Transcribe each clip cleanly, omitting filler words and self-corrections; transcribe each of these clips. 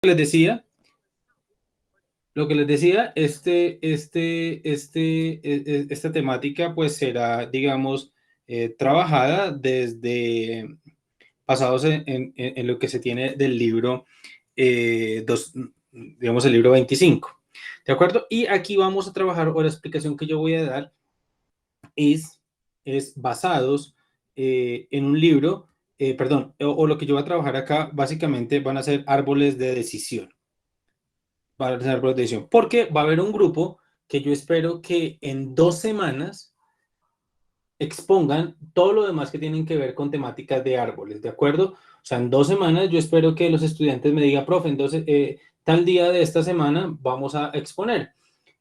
Les decía, lo que les decía, esta temática pues será, digamos, trabajada desde basados en lo que se tiene del libro, digamos, el libro 25, ¿de acuerdo? Y aquí vamos a trabajar, o la explicación que yo voy a dar es, es basados en un libro, perdón, o lo que yo voy a trabajar acá, básicamente van a ser árboles de decisión. Va a ser árboles de decisión, porque va a haber un grupo que yo espero que en 2 semanas expongan todo lo demás que tienen que ver con temáticas de árboles, ¿de acuerdo? O sea, en 2 semanas yo espero que los estudiantes me digan, profe, entonces tal día de esta semana vamos a exponer.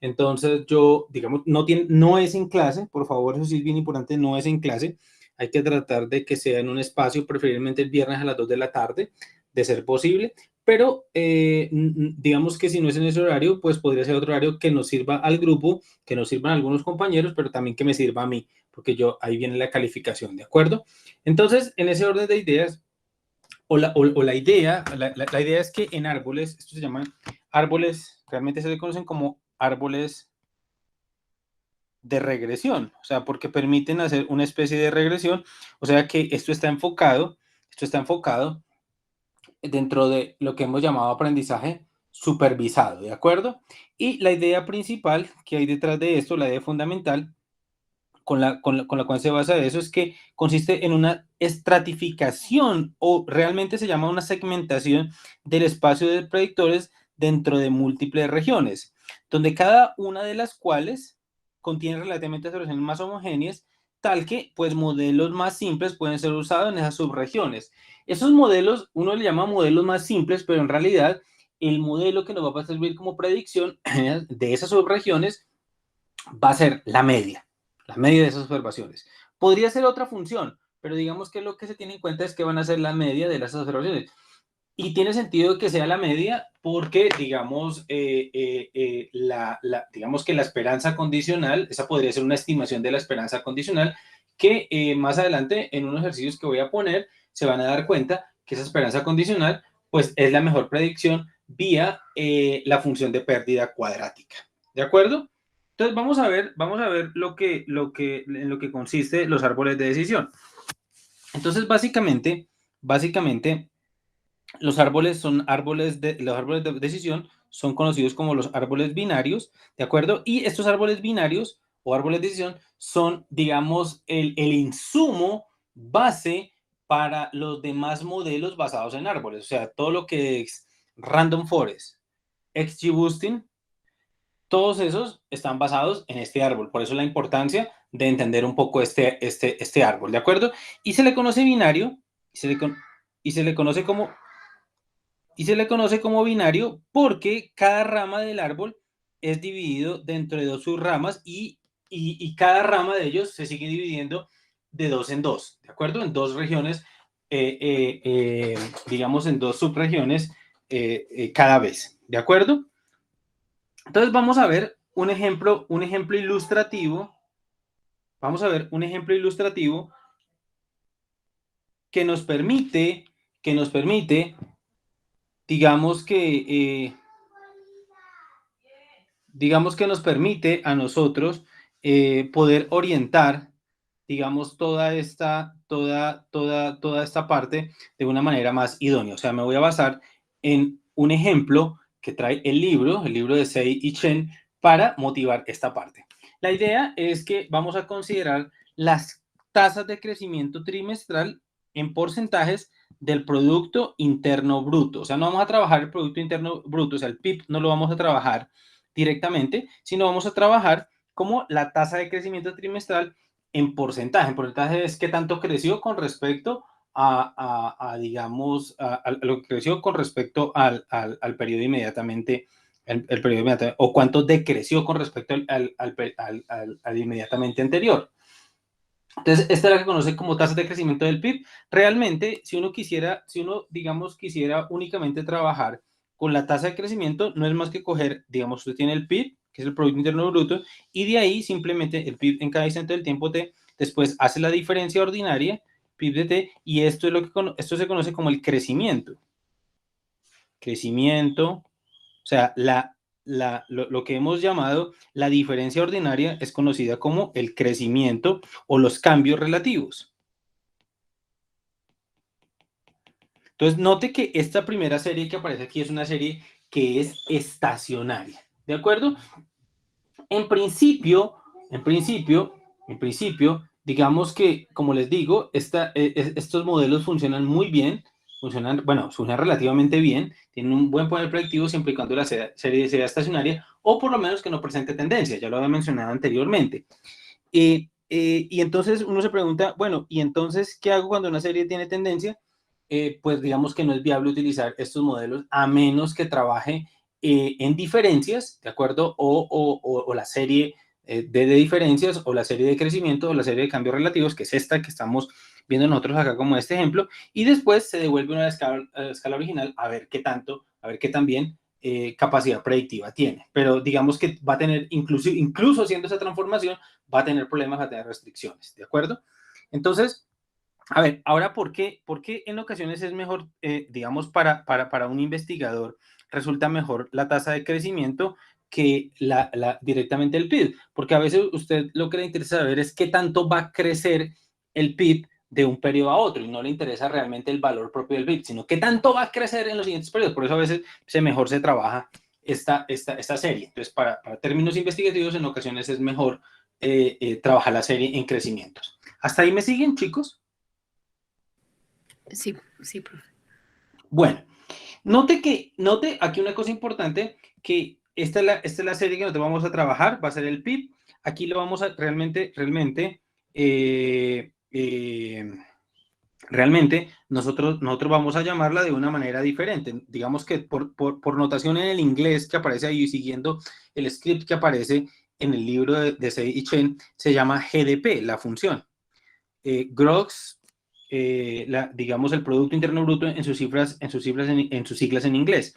Entonces yo, digamos, no es en clase, por favor, eso sí es bien importante, no es en clase. Hay que tratar de que sea en un espacio, preferiblemente el viernes a las 2 de la tarde, de ser posible, pero digamos que si no es en ese horario, pues podría ser otro horario que nos sirva al grupo, que nos sirvan a algunos compañeros, pero también que me sirva a mí, porque ahí viene la calificación, ¿de acuerdo? Entonces, en ese orden de ideas, la idea, la idea es que en árboles, esto se llaman árboles, realmente se le conocen como árboles de regresión, o sea, porque permiten hacer una especie de regresión, o sea que esto está enfocado dentro de lo que hemos llamado aprendizaje supervisado, ¿de acuerdo? Y la idea principal que hay detrás de esto, la idea fundamental, con la cual se basa eso, es que consiste en una estratificación o realmente se llama una segmentación del espacio de predictores dentro de múltiples regiones, donde cada una de las cuales contiene relativamente soluciones más homogéneas, tal que pues modelos más simples pueden ser usados en esas subregiones. Esos modelos, uno le llama modelos más simples, pero en realidad el modelo que nos va a servir como predicción de esas subregiones va a ser la media de esas observaciones. Podría ser otra función, pero digamos que lo que se tiene en cuenta es que van a ser la media de las observaciones. Y tiene sentido que sea la media porque, digamos, digamos que la esperanza condicional, esa podría ser una estimación de la esperanza condicional, que más adelante en unos ejercicios que voy a poner se van a dar cuenta que esa esperanza condicional pues es la mejor predicción vía la función de pérdida cuadrática. ¿De acuerdo? Entonces vamos a ver en lo que consiste los árboles de decisión. Entonces, básicamente, los árboles de decisión son conocidos como los árboles binarios, ¿de acuerdo? Y estos árboles binarios o árboles de decisión son, digamos, el insumo base para los demás modelos basados en árboles. O sea, todo lo que es Random Forest, XGBoosting, todos esos están basados en este árbol. Por eso la importancia de entender un poco este árbol, ¿de acuerdo? Y se le conoce binario, y se le conoce como binario porque cada rama del árbol es dividido dentro de dos subramas y cada rama de ellos se sigue dividiendo de dos en dos, ¿de acuerdo? En dos regiones, digamos en dos subregiones cada vez, ¿de acuerdo? Entonces vamos a ver un ejemplo ilustrativo. Vamos a ver un ejemplo ilustrativo que nos permite, que nos permite, digamos que nos permite a nosotros poder orientar, digamos, toda esta parte de una manera más idónea. O sea, me voy a basar en un ejemplo que trae el libro de Sei y Chen, para motivar esta parte. La idea es que vamos a considerar las tasas de crecimiento trimestral en porcentajes del Producto Interno Bruto. O sea, no vamos a trabajar el Producto Interno Bruto, o sea, el PIB no lo vamos a trabajar directamente, sino vamos a trabajar como la tasa de crecimiento trimestral en porcentaje. En porcentaje es qué tanto creció con respecto digamos, a lo que creció con respecto al periodo inmediatamente, o cuánto decreció con respecto al inmediatamente anterior. Entonces, esta es la que conoce como tasa de crecimiento del PIB. Realmente, si uno, digamos, quisiera únicamente trabajar con la tasa de crecimiento, no es más que coger, digamos, usted tiene el PIB, que es el Producto Interno Bruto, y de ahí simplemente el PIB en cada instante del tiempo t, después hace la diferencia ordinaria, PIB de t, y esto se conoce como el crecimiento. crecimiento, o sea, lo que hemos llamado la diferencia ordinaria es conocida como el crecimiento o los cambios relativos. Entonces, note que esta primera serie que aparece aquí es una serie que es estacionaria, ¿de acuerdo? En principio, en principio, en principio, digamos que, como les digo, estos modelos funcionan muy bien, funcionan relativamente bien, tienen un buen poder predictivo siempre y cuando la serie sea estacionaria, o por lo menos que no presente tendencia, ya lo había mencionado anteriormente. Y entonces uno se pregunta, bueno, ¿y entonces qué hago cuando una serie tiene tendencia? Pues digamos que no es viable utilizar estos modelos a menos que trabaje en diferencias, ¿de acuerdo? O la serie de diferencias, o la serie de crecimiento, o la serie de cambios relativos, que es esta que estamos viendo nosotros acá como este ejemplo, y después se devuelve una escala original a ver qué tanto, a ver qué tan bien capacidad predictiva tiene. Pero digamos que va a tener, incluso haciendo esa transformación, va a tener problemas, va a tener restricciones, ¿de acuerdo? Entonces, a ver, ahora, por qué en ocasiones es mejor, digamos, para un investigador, resulta mejor la tasa de crecimiento que directamente el PIB? Porque a veces usted lo que le interesa saber es qué tanto va a crecer el PIB de un periodo a otro, y no le interesa realmente el valor propio del PIB, sino qué tanto va a crecer en los siguientes periodos. Por eso a veces mejor se trabaja esta serie. Entonces, para términos investigativos, en ocasiones es mejor trabajar la serie en crecimientos. ¿Hasta ahí me siguen, chicos? Sí, sí, profe. Bueno, note aquí una cosa importante, que esta es la serie que nosotros vamos a trabajar, va a ser el PIB. Aquí lo vamos a realmente nosotros vamos a llamarla de una manera diferente. Digamos que por notación en el inglés que aparece ahí, siguiendo el script que aparece en el libro de Sei y Chen, se llama GDP, la función. Gross, digamos el Producto Interno Bruto en sus siglas en inglés,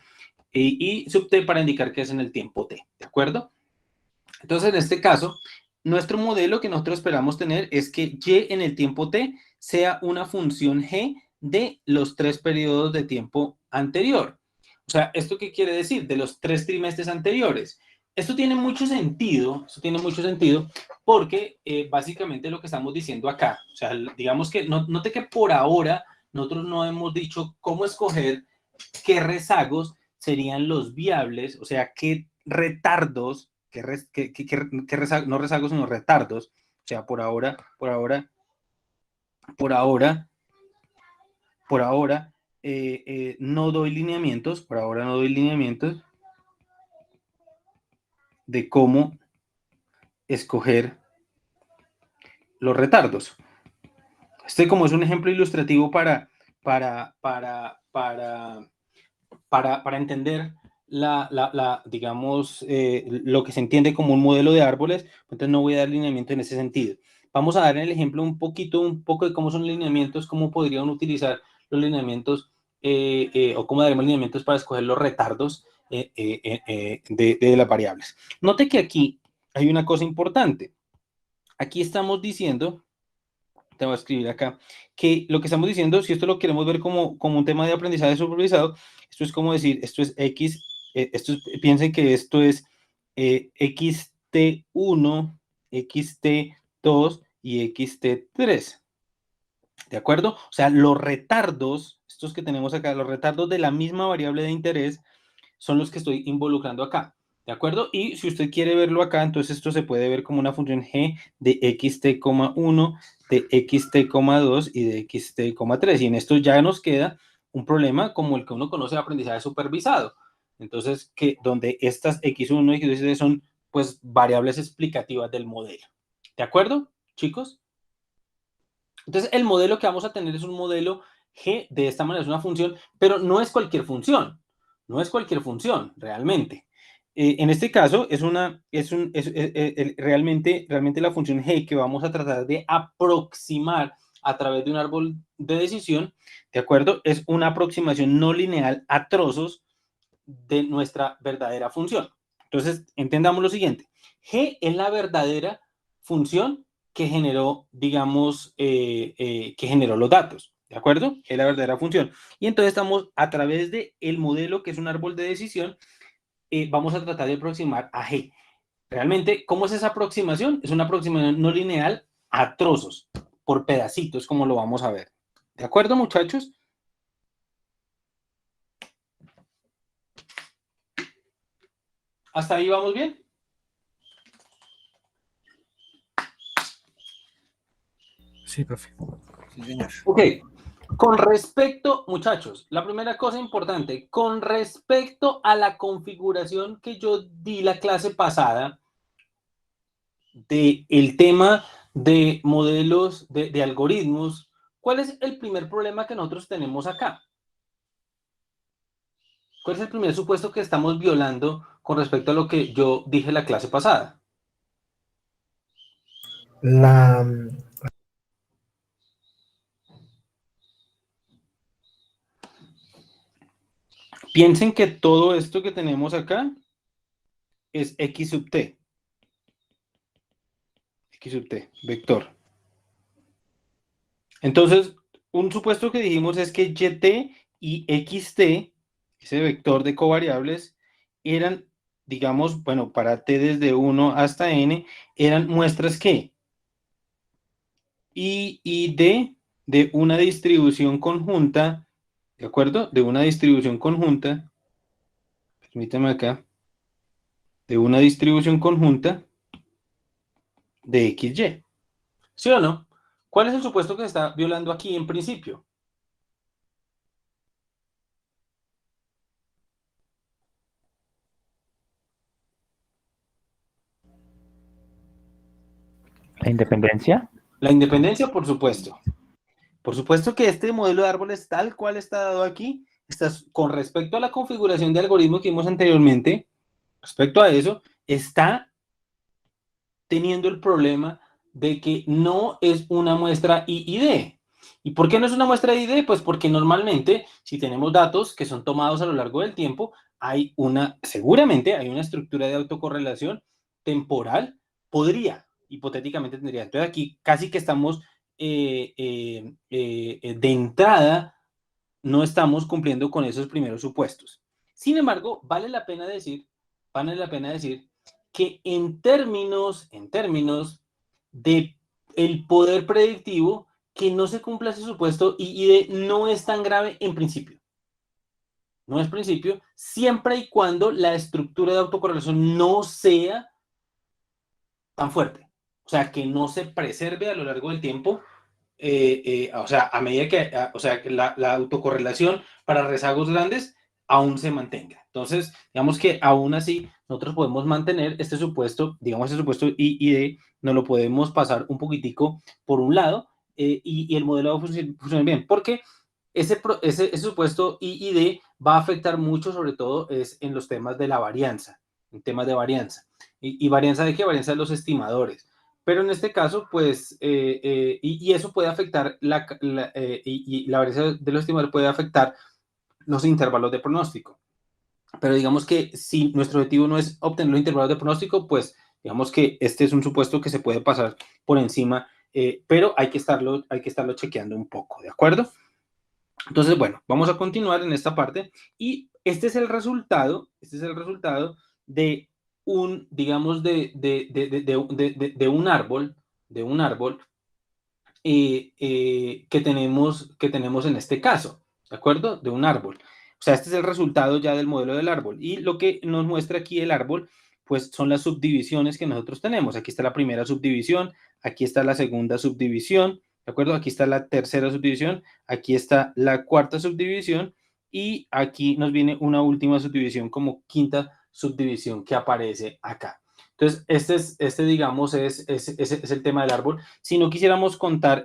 y sub T para indicar que es en el tiempo T, ¿de acuerdo? Entonces, en este caso, nuestro modelo que nosotros esperamos tener es que Y en el tiempo T sea una función G de los 3 periodos de tiempo anterior. O sea, ¿esto qué quiere decir? De los 3 trimestres anteriores. Esto tiene mucho sentido, porque básicamente lo que estamos diciendo acá, o sea, digamos que, note que por ahora nosotros no hemos dicho cómo escoger qué rezagos serían los viables, o sea, qué retardos, no rezagos, sino retardos, o sea, por ahora no doy lineamientos, de cómo escoger los retardos. Este como es un ejemplo ilustrativo para entender digamos, lo que se entiende como un modelo de árboles. Entonces no voy a dar lineamiento en ese sentido. Vamos a dar en el ejemplo un poco de cómo son lineamientos, cómo podrían utilizar los lineamientos, o cómo daremos lineamientos para escoger los retardos de las variables. Note que aquí hay una cosa importante. Aquí estamos diciendo, te voy a escribir acá, que lo que estamos diciendo, si esto lo queremos ver como un tema de aprendizaje supervisado, esto es como decir, esto es X, piensen que esto es XT1, XT2 y XT3. ¿De acuerdo? O sea, los retardos, estos que tenemos acá, los retardos de la misma variable de interés, son los que estoy involucrando acá. ¿De acuerdo? Y si usted quiere verlo acá, entonces esto se puede ver como una función g de xt,1, de xt,2 y de xt,3. Y en esto ya nos queda un problema como el que uno conoce de aprendizaje supervisado. Entonces, donde estas x1 y x2 son pues variables explicativas del modelo. ¿De acuerdo, chicos? Entonces, el modelo que vamos a tener es un modelo G, de esta manera es una función, pero no es cualquier función, realmente. En este caso, realmente la función G que vamos a tratar de aproximar a través de un árbol de decisión, ¿de acuerdo? Es una aproximación no lineal a trozos de nuestra verdadera función. Entonces, entendamos lo siguiente. G es la verdadera función que generó, digamos, que generó los datos, ¿de acuerdo? Es la verdadera función. Y entonces estamos a través del modelo, que es un árbol de decisión, vamos a tratar de aproximar a G. Realmente, ¿cómo es esa aproximación? Es una aproximación no lineal a trozos, por pedacitos, como lo vamos a ver. ¿De acuerdo, muchachos? ¿Hasta ahí vamos bien? Sí, profe. Sí, señor. Ok. Con respecto, muchachos, la primera cosa importante, con respecto a la configuración que yo di la clase pasada del tema de modelos de algoritmos, ¿cuál es el primer problema que nosotros tenemos acá? ¿Cuál es el primer supuesto que estamos violando con respecto a lo que yo dije la clase pasada? La, Piensen que todo esto que tenemos acá es x sub t. X sub t, vector. Entonces, un supuesto que dijimos es que yt y xt, ese vector de covariables, eran, digamos, bueno, para t desde 1 hasta n, eran muestras que I y D de una distribución conjunta, ¿de acuerdo? De una distribución conjunta, permítame acá, de una distribución conjunta de XY. ¿Sí o no? ¿Cuál es el supuesto que se está violando aquí en principio? La independencia. La independencia, por supuesto. Por supuesto que este modelo de árboles tal cual está dado aquí, está, con respecto a la configuración de algoritmo que vimos anteriormente, respecto a eso, está teniendo el problema de que no es una muestra I y D. ¿Y por qué no es una muestra I y D? Pues porque normalmente, si tenemos datos que son tomados a lo largo del tiempo, seguramente hay una estructura de autocorrelación temporal, hipotéticamente tendría. Entonces aquí casi que estamos de entrada, no estamos cumpliendo con esos primeros supuestos. Sin embargo, vale la pena decir que en términos de el poder predictivo, que no se cumpla ese supuesto y no es tan grave en principio. No es principio, siempre y cuando la estructura de autocorrelación no sea tan fuerte. O sea, que no se preserve a lo largo del tiempo. O sea, a medida que la autocorrelación para rezagos grandes aún se mantenga. Entonces, digamos que aún así nosotros podemos mantener este supuesto, digamos, este supuesto I y D, nos lo podemos pasar un poquitico por un lado y el modelo va a funcionar bien, porque ese supuesto I y D va a afectar mucho, sobre todo es en los temas de la varianza, en temas de varianza. ¿Y varianza de qué? Varianza de los estimadores. Pero en este caso, pues, y eso puede afectar, y la varianza de los estimadores puede afectar los intervalos de pronóstico. Pero digamos que si nuestro objetivo no es obtener los intervalos de pronóstico, pues digamos que este es un supuesto que se puede pasar por encima, pero hay que estarlo chequeando un poco, ¿de acuerdo? Entonces, bueno, vamos a continuar en esta parte y este es el resultado de un, digamos, de un árbol que tenemos en este caso, ¿de acuerdo? De un árbol. O sea, este es el resultado ya del modelo del árbol. Y lo que nos muestra aquí el árbol, pues son las subdivisiones que nosotros tenemos. Aquí está la primera subdivisión, aquí está la segunda subdivisión, ¿de acuerdo? Aquí está la tercera subdivisión, aquí está la cuarta subdivisión y aquí nos viene una última subdivisión como quinta subdivisión que aparece acá. Entonces, digamos, es el tema del árbol. Si no quisiéramos contar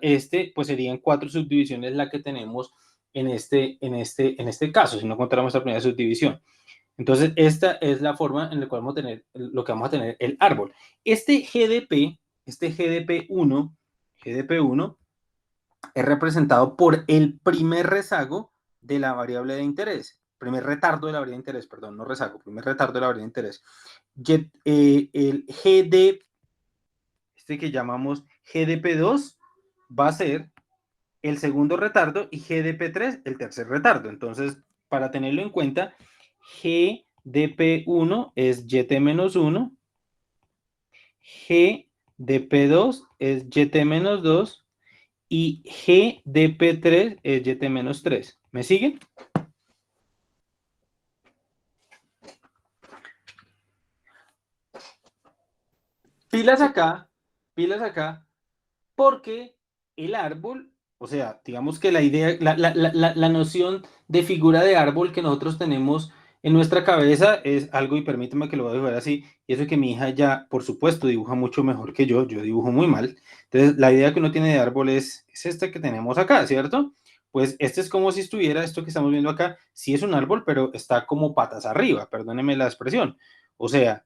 pues serían 4 subdivisiones la que tenemos en este caso, si no contáramos la primera subdivisión. Entonces, esta es la forma en la cual vamos a tener lo que vamos a tener el árbol. Este GDP1 es representado por el primer rezago de la variable de interés, primer retardo de la variable de interés, perdón, no rezago, primer retardo de la variable de interés. El GD, que llamamos GDP2, va a ser el segundo retardo y G de P3 el tercer retardo. Entonces, para tenerlo en cuenta, G de P1 es YT-1, G de P2 es YT-2 y G de P3 es YT-3. ¿Me siguen? Pilas acá, porque el árbol, o sea, digamos que la idea, la noción de figura de árbol que nosotros tenemos en nuestra cabeza es algo, y permíteme que lo voy a dibujar así, y eso que mi hija ya, por supuesto, dibuja mucho mejor que yo dibujo muy mal. Entonces, la idea que uno tiene de árbol es esta que tenemos acá, ¿cierto? Pues este es como si estuviera, esto que estamos viendo acá, sí es un árbol, pero está como patas arriba, perdónenme la expresión. O sea,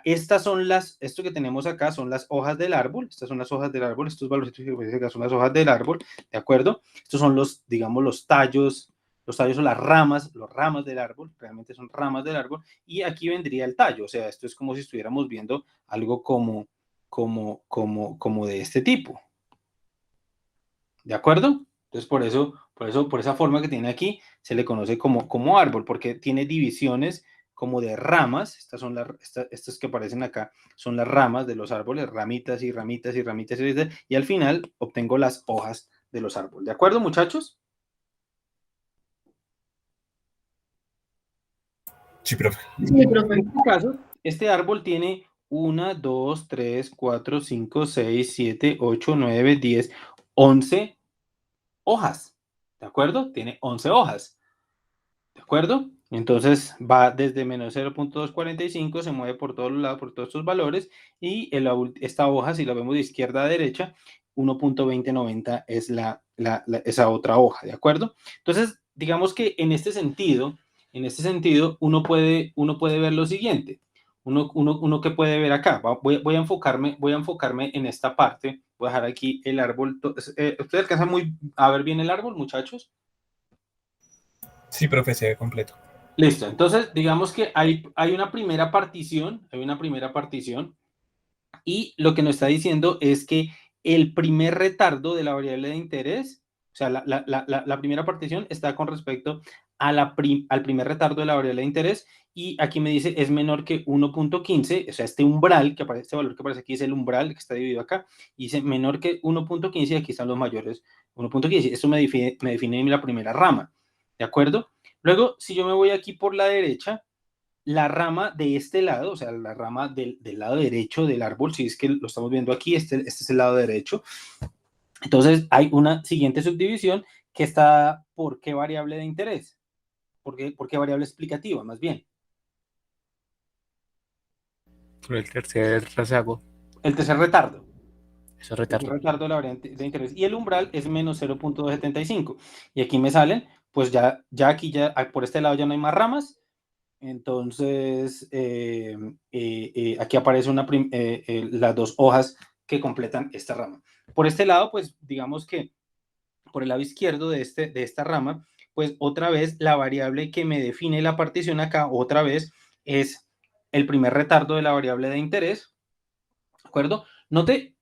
estas son esto que tenemos acá son las hojas del árbol, estas son las hojas del árbol, estos valorcitos que son las hojas del árbol, ¿de acuerdo? Estos son digamos, los tallos o las ramas del árbol, realmente son ramas del árbol, y aquí vendría el tallo, o sea, esto es como si estuviéramos viendo algo como de este tipo, ¿de acuerdo? Entonces, por esa forma que tiene aquí, se le conoce como árbol, porque tiene divisiones como de ramas. Estas que aparecen acá son las ramas de los árboles, ramitas y ramitas y ramitas, y al final obtengo las hojas de los árboles. ¿De acuerdo, muchachos? Sí, profe. Sí, profe. En este caso, este árbol tiene 1, 2, 3, 4, 5, 6, 7, 8, 9, 10, 11 hojas. ¿De acuerdo? Tiene 11 hojas. ¿De acuerdo? Entonces va desde menos 0.245, se mueve por todos los lados, por todos estos valores, y esta hoja, si la vemos de izquierda a derecha, 1.2090 es esa otra hoja, ¿de acuerdo? Entonces, digamos que en este sentido, uno puede ver lo siguiente. Uno que puede ver acá. Voy a enfocarme en esta parte. Voy a dejar aquí el árbol. ¿Ustedes alcanzan a ver bien el árbol, muchachos? Sí, profe, se ve completo. Listo, entonces digamos que hay una primera partición, y lo que nos está diciendo es que el primer retardo de la variable de interés, o sea, la primera partición está con respecto al primer retardo de la variable de interés, y aquí me dice es menor que 1.15, o sea, este umbral, este valor que aparece aquí es el umbral que está dividido acá, y dice menor que 1.15, y aquí están los mayores 1.15. Esto me define la primera rama, ¿de acuerdo? Luego, si yo me voy aquí por la derecha, la rama de este lado, o sea, la rama del lado derecho del árbol, si es que lo estamos viendo aquí, este es el lado derecho. Entonces, hay una siguiente subdivisión que está por qué variable de interés, por qué variable explicativa, más bien. Por el tercer rezago. El tercer retardo. Eso es retardo. El retardo de la variable de interés. Y el umbral es menos 0.275. Y aquí me salen, pues ya aquí, por este lado ya no hay más ramas. Entonces, aquí aparece las dos hojas que completan esta rama. Por este lado, pues digamos que por el lado izquierdo de esta rama, pues otra vez la variable que me define la partición acá, otra vez, es el primer retardo de la variable de interés. ¿De acuerdo?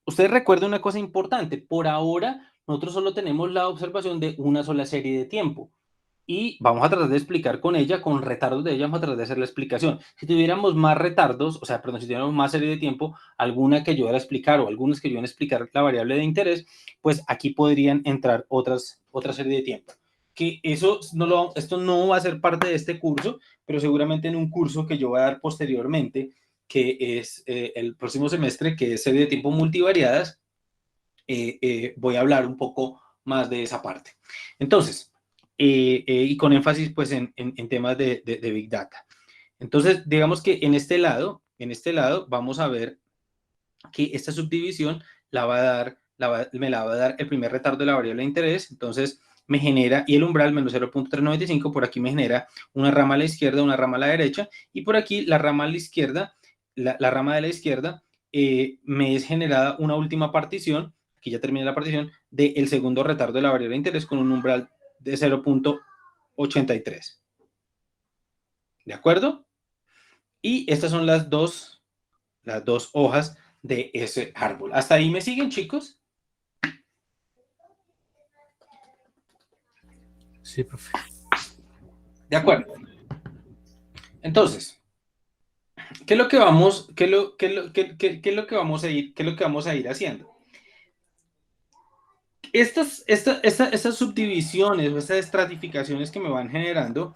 Ustedes recuerden una cosa importante. Por ahora, nosotros solo tenemos la observación de una sola serie de tiempo. Y vamos a tratar de explicar con retardos de ella, vamos a tratar de hacer la explicación. Si tuviéramos más retardos, o sea, perdón, si tuviéramos más serie de tiempo, alguna que ayudara a explicar o algunas que ayuden a explicar la variable de interés, pues aquí podrían entrar otra serie de tiempo. Que esto no va a ser parte de este curso, pero seguramente en un curso que yo voy a dar posteriormente, que es el próximo semestre, que es serie de tiempo multivariadas, voy a hablar un poco más de esa parte. Entonces, y con énfasis pues en temas de Big Data. Entonces, digamos que en este lado vamos a ver que esta subdivisión me la va a dar el primer retardo de la variable de interés. Entonces me genera, y el umbral menos 0.395, por aquí me genera una rama a la izquierda, una rama a la derecha, y por aquí la rama a la izquierda, la rama de la izquierda, me es generada una última partición, que ya termina la partición, del segundo retardo de la variable de interés con un umbral de 0.83. ¿De acuerdo? Y estas son las dos hojas de ese árbol. ¿Hasta ahí me siguen, chicos? Sí, profe. De acuerdo. Entonces, ¿qué es lo que vamos, qué es lo que vamos a ir, qué es lo que vamos a ir haciendo? Estas subdivisiones o estas estratificaciones que me van generando,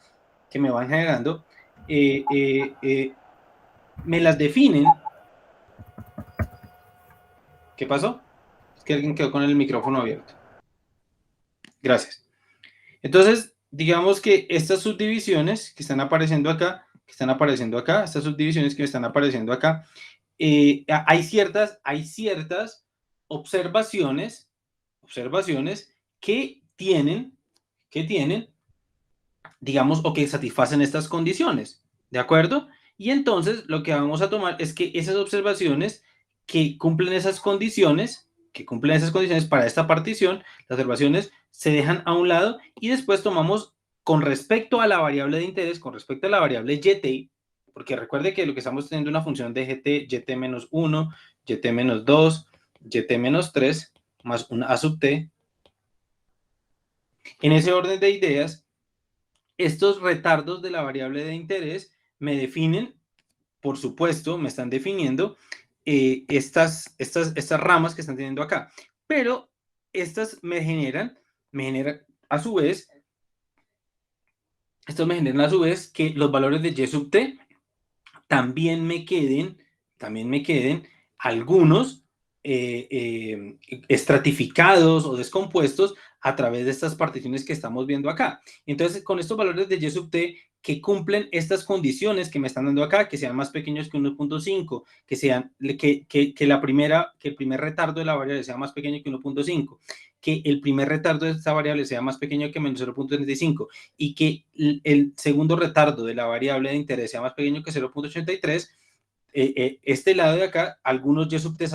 me las definen. ¿Qué pasó? Es que alguien quedó con el micrófono abierto. Gracias. Entonces, digamos que estas subdivisiones que están apareciendo acá, estas subdivisiones que están apareciendo acá, hay ciertas observaciones que tienen, digamos, o que satisfacen estas condiciones, ¿de acuerdo? Y entonces lo que vamos a tomar es que esas observaciones que cumplen esas condiciones, para esta partición, las observaciones se dejan a un lado y después tomamos con respecto a la variable de interés, con respecto a la variable yt, porque recuerde que lo que estamos teniendo es una función de gt-1, gt-2, gt-3, más un a sub t. En ese orden de ideas, estos retardos de la variable de interés me definen, por supuesto, me están definiendo estas ramas que están teniendo acá. Pero estas me generan a su vez, que los valores de y sub t también me queden algunos estratificados o descompuestos a través de estas particiones que estamos viendo acá. Entonces, con estos valores de y sub t que cumplen estas condiciones que me están dando acá, que sean más pequeños que 1.5, que el primer retardo de la variable sea más pequeño que 1.5, que el primer retardo de esta variable sea más pequeño que menos 0.35 y que el segundo retardo de la variable de interés sea más pequeño que 0.83, este lado de acá, algunos y sub t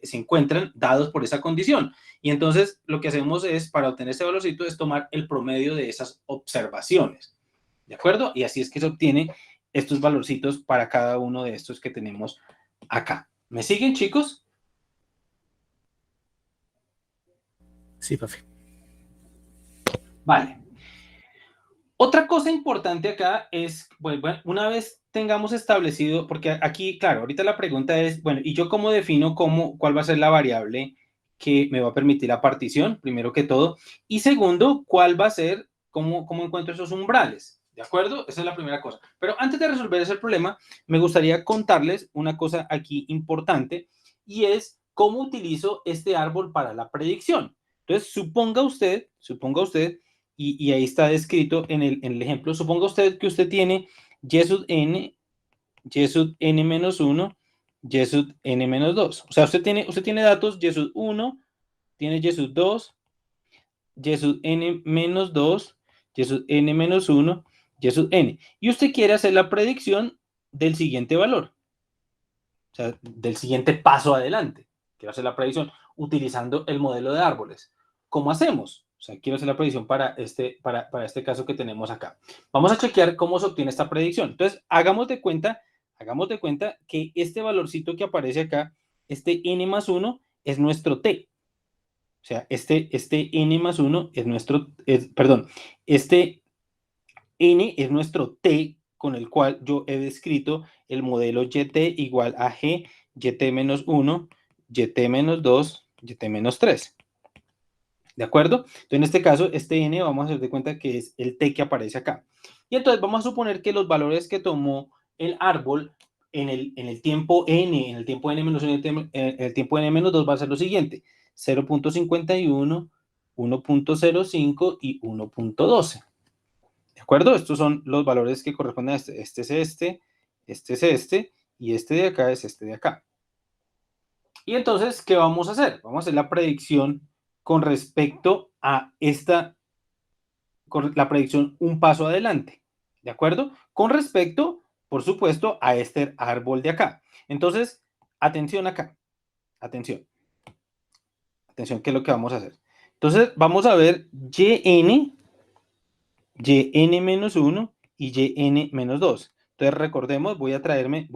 se encuentran dados por esa condición. Y entonces lo que hacemos es, para obtener este valorcito, es tomar el promedio de esas observaciones. ¿De acuerdo? Y así es que se obtiene estos valorcitos para cada uno de estos que tenemos acá. ¿Me siguen, chicos? Sí, profe. Vale. Otra cosa importante acá es, bueno, una vez tengamos establecido, porque aquí, claro, ahorita la pregunta es, bueno, ¿y yo cómo defino cuál va a ser la variable que me va a permitir la partición, primero que todo? Y segundo, ¿cuál va a ser, cómo encuentro esos umbrales? ¿De acuerdo? Esa es la primera cosa. Pero antes de resolver ese problema, me gustaría contarles una cosa aquí importante, y es cómo utilizo este árbol para la predicción. Entonces, suponga usted, y ahí está descrito en el ejemplo. Suponga usted que usted tiene y sub n menos 1, y sub n menos 2. O sea, usted tiene datos y sub 1, tiene y sub 2, y sub n menos 2, y sub n menos 1, y sub n. Y usted quiere hacer la predicción del siguiente valor. O sea, del siguiente paso adelante. Quiero hacer la predicción utilizando el modelo de árboles. ¿Cómo hacemos? O sea, quiero hacer la predicción para este caso que tenemos acá. Vamos a chequear cómo se obtiene esta predicción. Entonces, hagamos de cuenta que este valorcito que aparece acá, este n más 1, es nuestro t. O sea, este n más 1 es nuestro, este n es nuestro t con el cual yo he descrito el modelo yt igual a g, yt menos 1, yt menos 2, yt menos 3. ¿De acuerdo? Entonces, en este caso, este n vamos a hacer de cuenta que es el t que aparece acá. Y entonces vamos a suponer que los valores que tomó el árbol en el tiempo n, en el tiempo n menos 1, en el tiempo n menos 2 va a ser lo siguiente: 0.51, 1.05 y 1.12. ¿De acuerdo? Estos son los valores que corresponden a este. Este es este, y este de acá es este de acá. Y entonces, ¿qué vamos a hacer? Vamos a hacer la predicción con respecto a la predicción un paso adelante. ¿De acuerdo? Con respecto, por supuesto, a este árbol de acá. Entonces, atención acá. Atención, ¿qué es lo que vamos a hacer? Entonces, vamos a ver yn menos 1 y yn menos 2. Entonces, recordemos, voy a traerme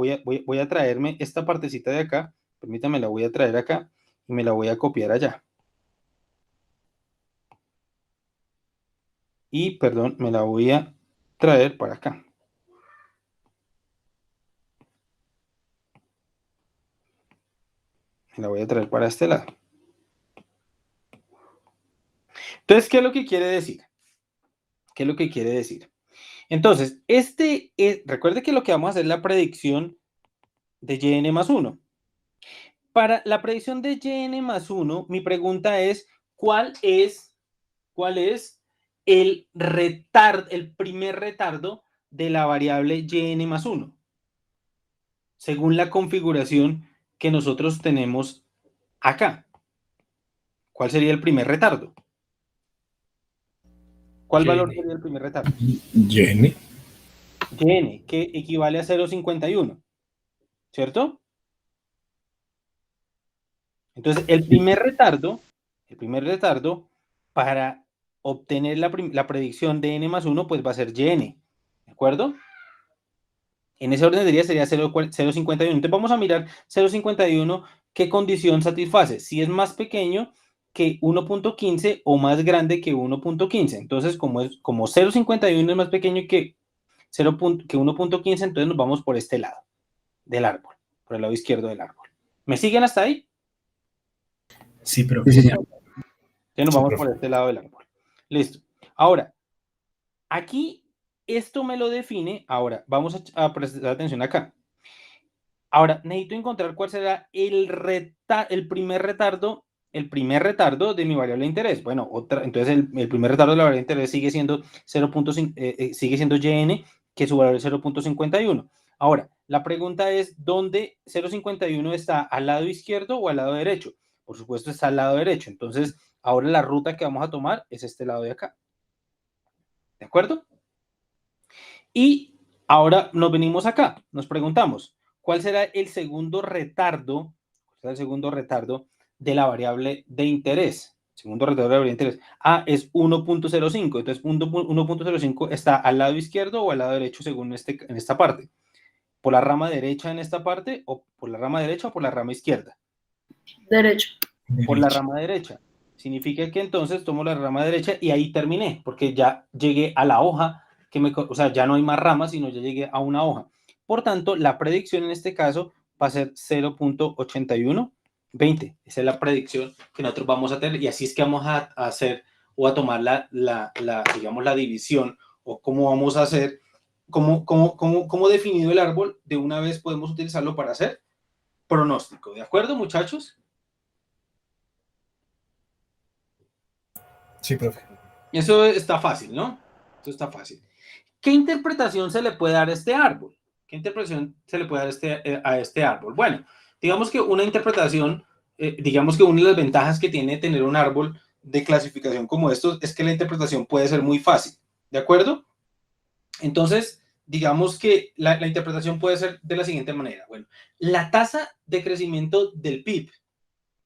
esta partecita de acá. Permítame, la voy a traer acá y me la voy a copiar allá. y, perdón, me la voy a traer para acá. Me la voy a traer para este lado. Entonces, ¿qué es lo que quiere decir? ¿Qué es lo que quiere decir? Entonces, recuerde que lo que vamos a hacer es la predicción de YN más 1. Para la predicción de YN más 1, mi pregunta es, ¿cuál es el primer retardo de la variable YN más 1? Según la configuración que nosotros tenemos acá. ¿Cuál sería el primer retardo? ¿Cuál valor sería el primer retardo? YN. YN, que equivale a 0,51, ¿cierto? Entonces, el primer retardo para obtener la predicción de n más 1, pues va a ser YN, ¿de acuerdo? En ese orden de día sería 0,51. Entonces vamos a mirar 0,51, ¿qué condición satisface? Si es más pequeño que 1.15 o más grande que 1.15. Entonces, como 0,51 es más pequeño que 1.15, entonces nos vamos por este lado del árbol, por el lado izquierdo del árbol. ¿Me siguen hasta ahí? Sí, profe. Sí, señor. Entonces nos Sí, vamos profe. por este lado del árbol. Listo. Ahora, aquí esto me lo define. Ahora, vamos a prestar atención acá. Ahora, necesito encontrar cuál será el primer retardo de mi variable de interés. Bueno, entonces el primer retardo de la variable de interés sigue siendo 0.5, sigue siendo YN, que su valor es 0.51. Ahora, la pregunta es, ¿dónde 0.51 está? ¿Al lado izquierdo o al lado derecho? Por supuesto, está al lado derecho. Entonces, ahora la ruta que vamos a tomar es este lado de acá. ¿De acuerdo? Y ahora nos venimos acá, nos preguntamos, ¿cuál será el segundo retardo? ¿Cuál será el segundo retardo de la variable de interés? Segundo retardo de la variable de interés. A es 1.05. Entonces, 1.05 está al lado izquierdo o al lado derecho según en esta parte. ¿Por la rama derecha en esta parte o por la rama derecha o por la rama izquierda? Derecho. Por la rama derecha. Significa que entonces tomo la rama derecha y ahí terminé, porque ya llegué a la hoja, o sea, ya no hay más ramas, sino ya llegué a una hoja. Por tanto, la predicción en este caso va a ser 0.8120. Esa es la predicción que nosotros vamos a tener y así es que vamos a hacer o a tomar digamos, la división o cómo vamos a hacer, cómo definido el árbol, de una vez podemos utilizarlo para hacer pronóstico. ¿De acuerdo, muchachos? Sí, profe. Eso está fácil, ¿no? Eso está fácil. ¿Qué interpretación se le puede dar a este árbol? ¿Qué interpretación se le puede dar a este árbol? Bueno, digamos que una interpretación, digamos que una de las ventajas que tiene tener un árbol de clasificación como estos es que la interpretación puede ser muy fácil, ¿de acuerdo? Entonces, digamos que la interpretación puede ser de la siguiente manera. Bueno, la tasa de crecimiento del PIB,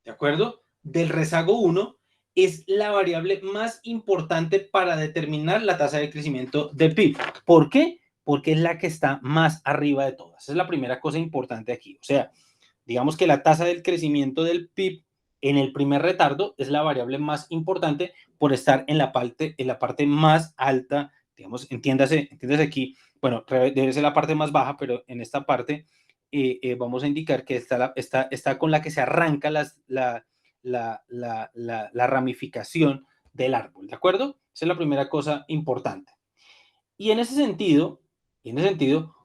¿de acuerdo? Del rezago 1 es la variable más importante para determinar la tasa de crecimiento del PIB. ¿Por qué? Porque es la que está más arriba de todas. Esa es la primera cosa importante aquí. O sea, digamos que la tasa del crecimiento del PIB en el primer retardo es la variable más importante por estar en la parte más alta, digamos, entiéndase aquí, bueno, debe ser la parte más baja, pero en esta parte vamos a indicar que está con la que se arranca la ramificación del árbol, ¿de acuerdo? Esa es la primera cosa importante. Y en ese sentido,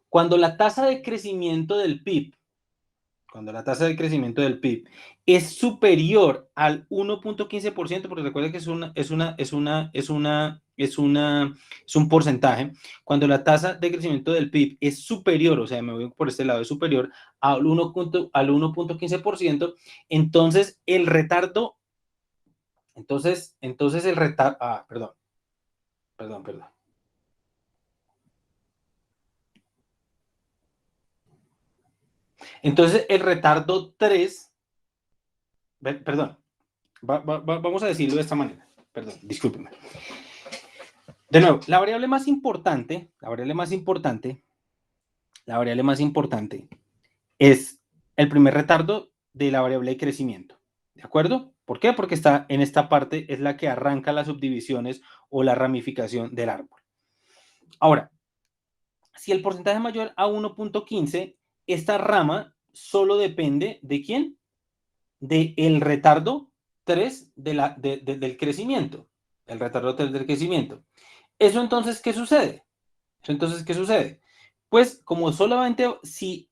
cuando la tasa de crecimiento del PIB es superior al 1.15%, porque recuerda que es un porcentaje, cuando la tasa de crecimiento del PIB es superior, o sea, me voy por este lado, es superior al 1.15%, entonces el retardo, perdón. Entonces el retardo 3, perdón, vamos a decirlo de esta manera, perdón, discúlpenme. De nuevo, la variable más importante es el primer retardo de la variable de crecimiento, ¿de acuerdo? ¿Por qué? Porque está en esta parte, es la que arranca las subdivisiones o la ramificación del árbol. Ahora, si el porcentaje es mayor a 1.15, esta rama solo depende ¿de quién? Del retardo 3 del crecimiento. El retardo 3 del crecimiento. ¿Eso entonces qué sucede? Pues como solamente si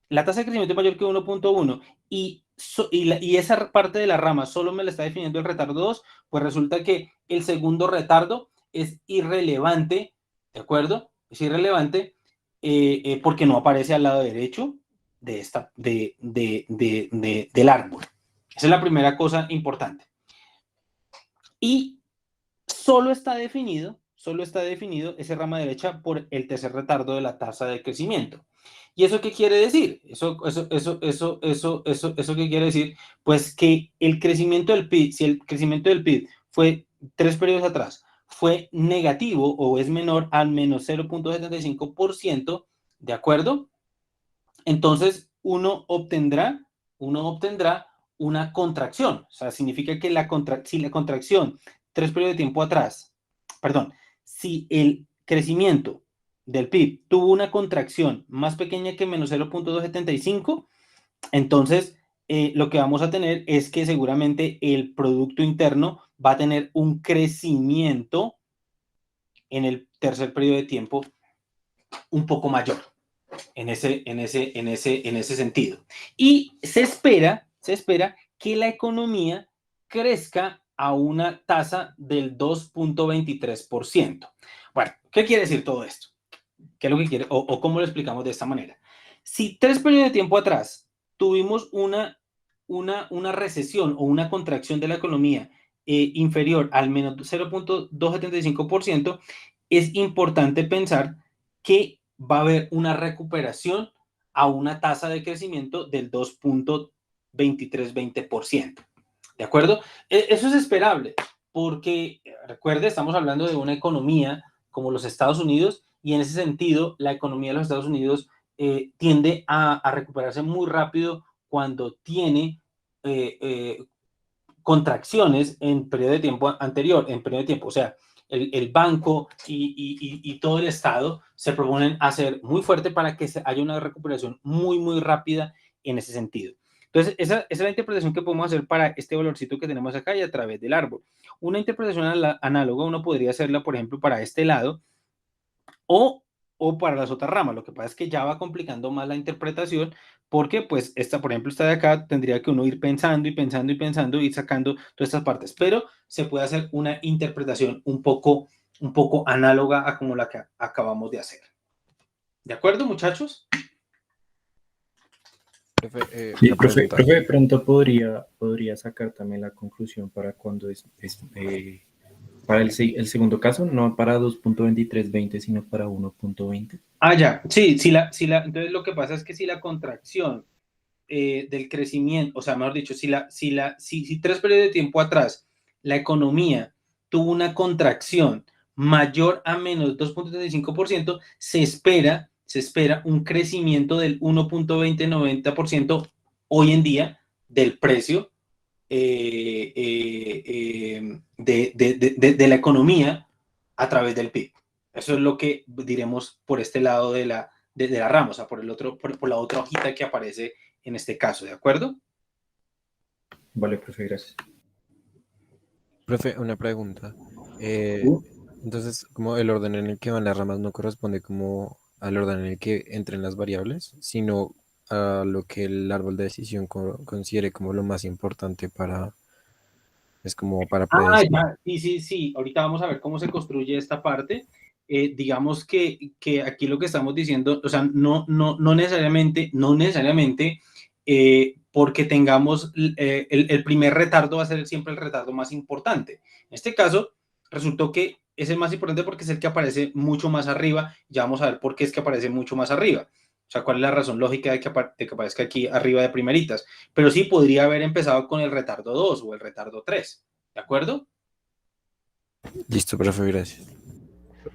la tasa de crecimiento es mayor que 1.1 y esa parte de la rama solo me la está definiendo el retardo 2, pues resulta que el segundo retardo es irrelevante, ¿de acuerdo? Es irrelevante porque no aparece al lado derecho del árbol. Esa es la primera cosa importante. Y solo está definido ese rama derecha por el tercer retardo de la tasa de crecimiento. ¿Y eso qué quiere decir? Eso qué quiere decir, pues que el crecimiento del PIB, si el crecimiento del PIB fue 3 periodos atrás, fue negativo o es menor al menos 0.75%, ¿de acuerdo? Entonces uno obtendrá una contracción. O sea, significa que si la contracción 3 periodos de tiempo atrás, si el crecimiento del PIB tuvo una contracción más pequeña que menos 0.275, entonces lo que vamos a tener es que seguramente el Producto Interno va a tener un crecimiento en el tercer periodo de tiempo un poco mayor en ese sentido. Y se espera que la economía crezca a una tasa del 2.23%. Bueno, ¿qué quiere decir todo esto? ¿Qué es lo que quiere? O cómo lo explicamos de esta manera. Si 3 periodos de tiempo atrás tuvimos una recesión o una contracción de la economía inferior al menos 0.275%, es importante pensar que va a haber una recuperación a una tasa de crecimiento del 2.2320%. ¿De acuerdo? Eso es esperable, porque recuerde, estamos hablando de una economía como los Estados Unidos, y en ese sentido, la economía de los Estados Unidos tiende a recuperarse muy rápido cuando tiene contracciones en periodo de tiempo anterior, o sea, el banco y todo el Estado se proponen hacer muy fuerte para que haya una recuperación muy, muy rápida en ese sentido. Entonces, esa es la interpretación que podemos hacer para este valorcito que tenemos acá y a través del árbol. Una interpretación análoga uno podría hacerla, por ejemplo, para este lado o para las otras ramas. Lo que pasa es que ya va complicando más la interpretación porque, pues, por ejemplo, esta de acá tendría que uno ir pensando y ir sacando todas estas partes, pero se puede hacer una interpretación un poco análoga a como la que acabamos de hacer. ¿De acuerdo, muchachos? Sí, profe, de pronto podría sacar también la conclusión para cuando para el segundo caso, no para 2.2320, sino para 1.20. Ya, sí, entonces lo que pasa es que si la contracción del crecimiento, o sea, mejor dicho, si 3 periodos de tiempo atrás la economía tuvo una contracción mayor a menos 2.35%, se espera un crecimiento del 1.2090% hoy en día del precio de la economía a través del PIB. Eso es lo que diremos por este lado de la rama, o sea, por la otra hojita que aparece en este caso, ¿de acuerdo? Vale, profe, gracias. Profe, una pregunta. Entonces, como el orden en el que van las ramas no corresponde como al orden en el que entren las variables, sino a lo que el árbol de decisión considere como lo más importante es como para predecir. Ya, sí. Ahorita vamos a ver cómo se construye esta parte. Digamos que aquí lo que estamos diciendo, o sea, no necesariamente porque tengamos el primer retardo va a ser siempre el retardo más importante. En este caso, resultó que es el más importante porque es el que aparece mucho más arriba. Ya vamos a ver por qué es que aparece mucho más arriba. O sea, cuál es la razón lógica de que aparezca aquí arriba de primeritas. Pero sí podría haber empezado con el retardo 2 o el retardo 3. ¿De acuerdo? Listo, profe, gracias.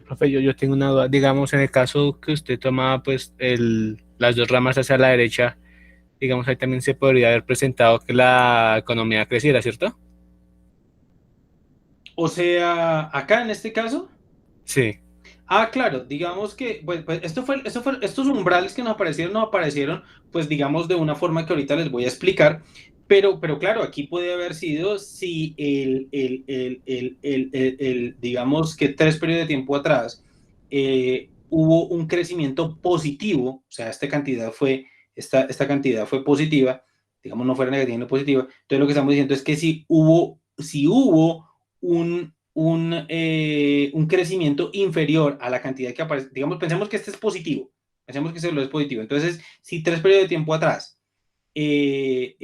Profe, yo tengo una duda. Digamos, en el caso que usted tomaba pues las dos ramas hacia la derecha, digamos, ahí también se podría haber presentado que la economía creciera, ¿cierto? O sea, acá en este caso. Sí. Claro, digamos que pues estos umbrales que nos aparecieron, pues digamos de una forma que ahorita les voy a explicar, pero claro, aquí puede haber sido si digamos que 3 periodos de tiempo atrás hubo un crecimiento positivo, o sea, esta cantidad fue positiva, digamos no fuera negativa, no positiva, entonces lo que estamos diciendo es que si hubo un crecimiento inferior a la cantidad que aparece, digamos, pensemos que este es positivo, pensemos que este lo es positivo, entonces, si 3 periodos de tiempo atrás el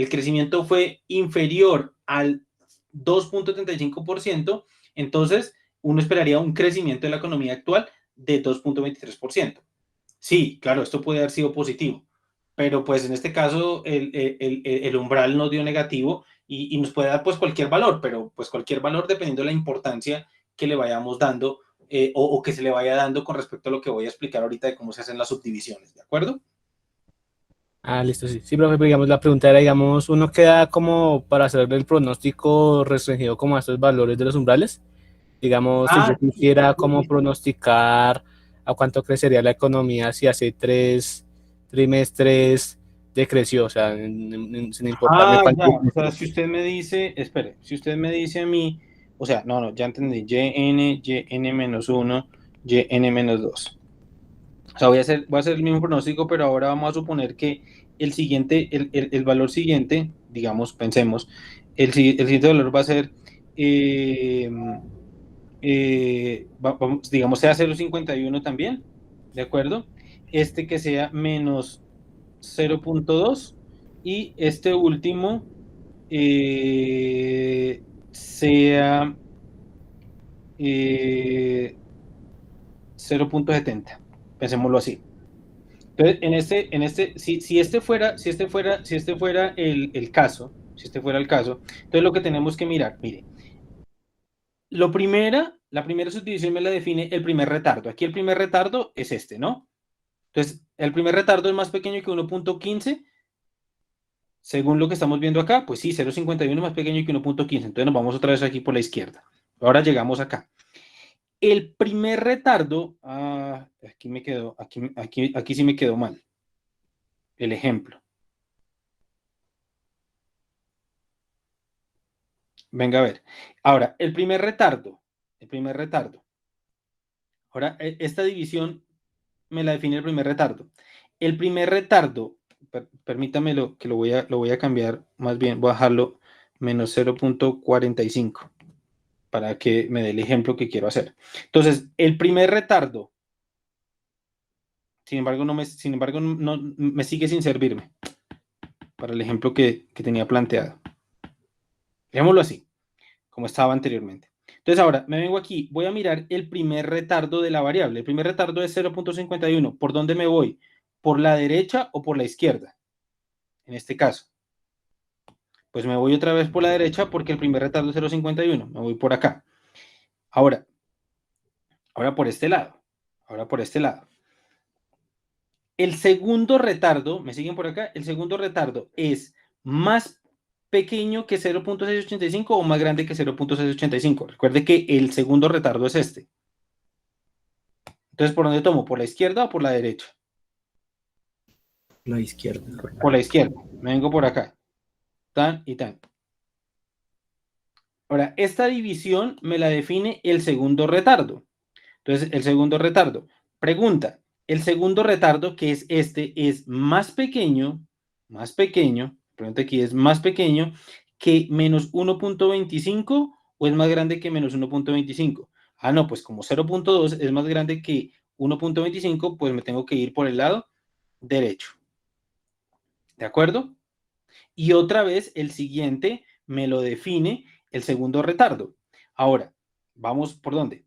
crecimiento fue inferior al 2,35%, entonces uno esperaría un crecimiento de la economía actual de 2,23%. Sí, claro, esto puede haber sido positivo, pero pues en este caso el umbral nos dio negativo y nos puede dar pues cualquier valor, pero pues cualquier valor dependiendo de la importancia que le vayamos dando o que se le vaya dando con respecto a lo que voy a explicar ahorita de cómo se hacen las subdivisiones, ¿de acuerdo? Listo, sí. Sí, profe, pero digamos, la pregunta era, digamos, uno queda como para hacer el pronóstico restringido como a estos valores de los umbrales. Digamos, si yo quisiera como pronosticar a cuánto crecería la economía si hace 3 trimestres decreció, o sea, sin importarme cuánto. Ya, o sea, si usted me dice, espere, si usted me dice a mí, o sea, no, ya entendí, yn-1, yn-2. O sea, voy a hacer el mismo pronóstico, pero ahora vamos a suponer que el valor siguiente, digamos, pensemos, el siguiente valor va a ser, digamos, sea 0,51 también, ¿de acuerdo? Este que sea menos 0,2 y este último sea 0,70. Pensémoslo así. Entonces, si este fuera el caso, entonces lo que tenemos que mirar, mire, la primera subdivisión me la define el primer retardo. Aquí el primer retardo es este, ¿no? Entonces, el primer retardo es más pequeño que 1,15. Según lo que estamos viendo acá, pues sí, 0,51 es más pequeño que 1,15. Entonces nos vamos otra vez aquí por la izquierda. Ahora llegamos acá. El primer retardo, aquí me quedó, aquí sí me quedó mal. El ejemplo. Venga a ver. Ahora, el primer retardo. Ahora, esta división me la define el primer retardo. El primer retardo, permítamelo que lo voy a cambiar, más bien voy a bajarlo menos 0,45 para que me dé el ejemplo que quiero hacer. Entonces, el primer retardo, sin embargo, no me sigue sin servirme para el ejemplo que tenía planteado. Dejémoslo así, como estaba anteriormente. Entonces ahora me vengo aquí, voy a mirar el primer retardo de la variable. El primer retardo es 0,51. ¿Por dónde me voy? ¿Por la derecha o por la izquierda? En este caso. Pues me voy otra vez por la derecha porque el primer retardo es 0,51. Me voy por acá. Ahora por este lado. El segundo retardo, ¿me siguen por acá? El segundo retardo es más pequeño que 0,685 o más grande que 0,685. Recuerde que el segundo retardo es este. Entonces, ¿por dónde tomo? ¿Por la izquierda o por la derecha? La izquierda. Por la izquierda. Me vengo por acá. Tan y tan. Ahora, esta división me la define el segundo retardo. Entonces, el segundo retardo. Pregunta, el segundo retardo, que es este, es más pequeño, pregunta aquí, ¿es más pequeño que menos 1,25 o es más grande que menos 1,25? No, pues como 0,2 es más grande que 1,25, pues me tengo que ir por el lado derecho. ¿De acuerdo? Y otra vez el siguiente me lo define el segundo retardo. Ahora, vamos por dónde.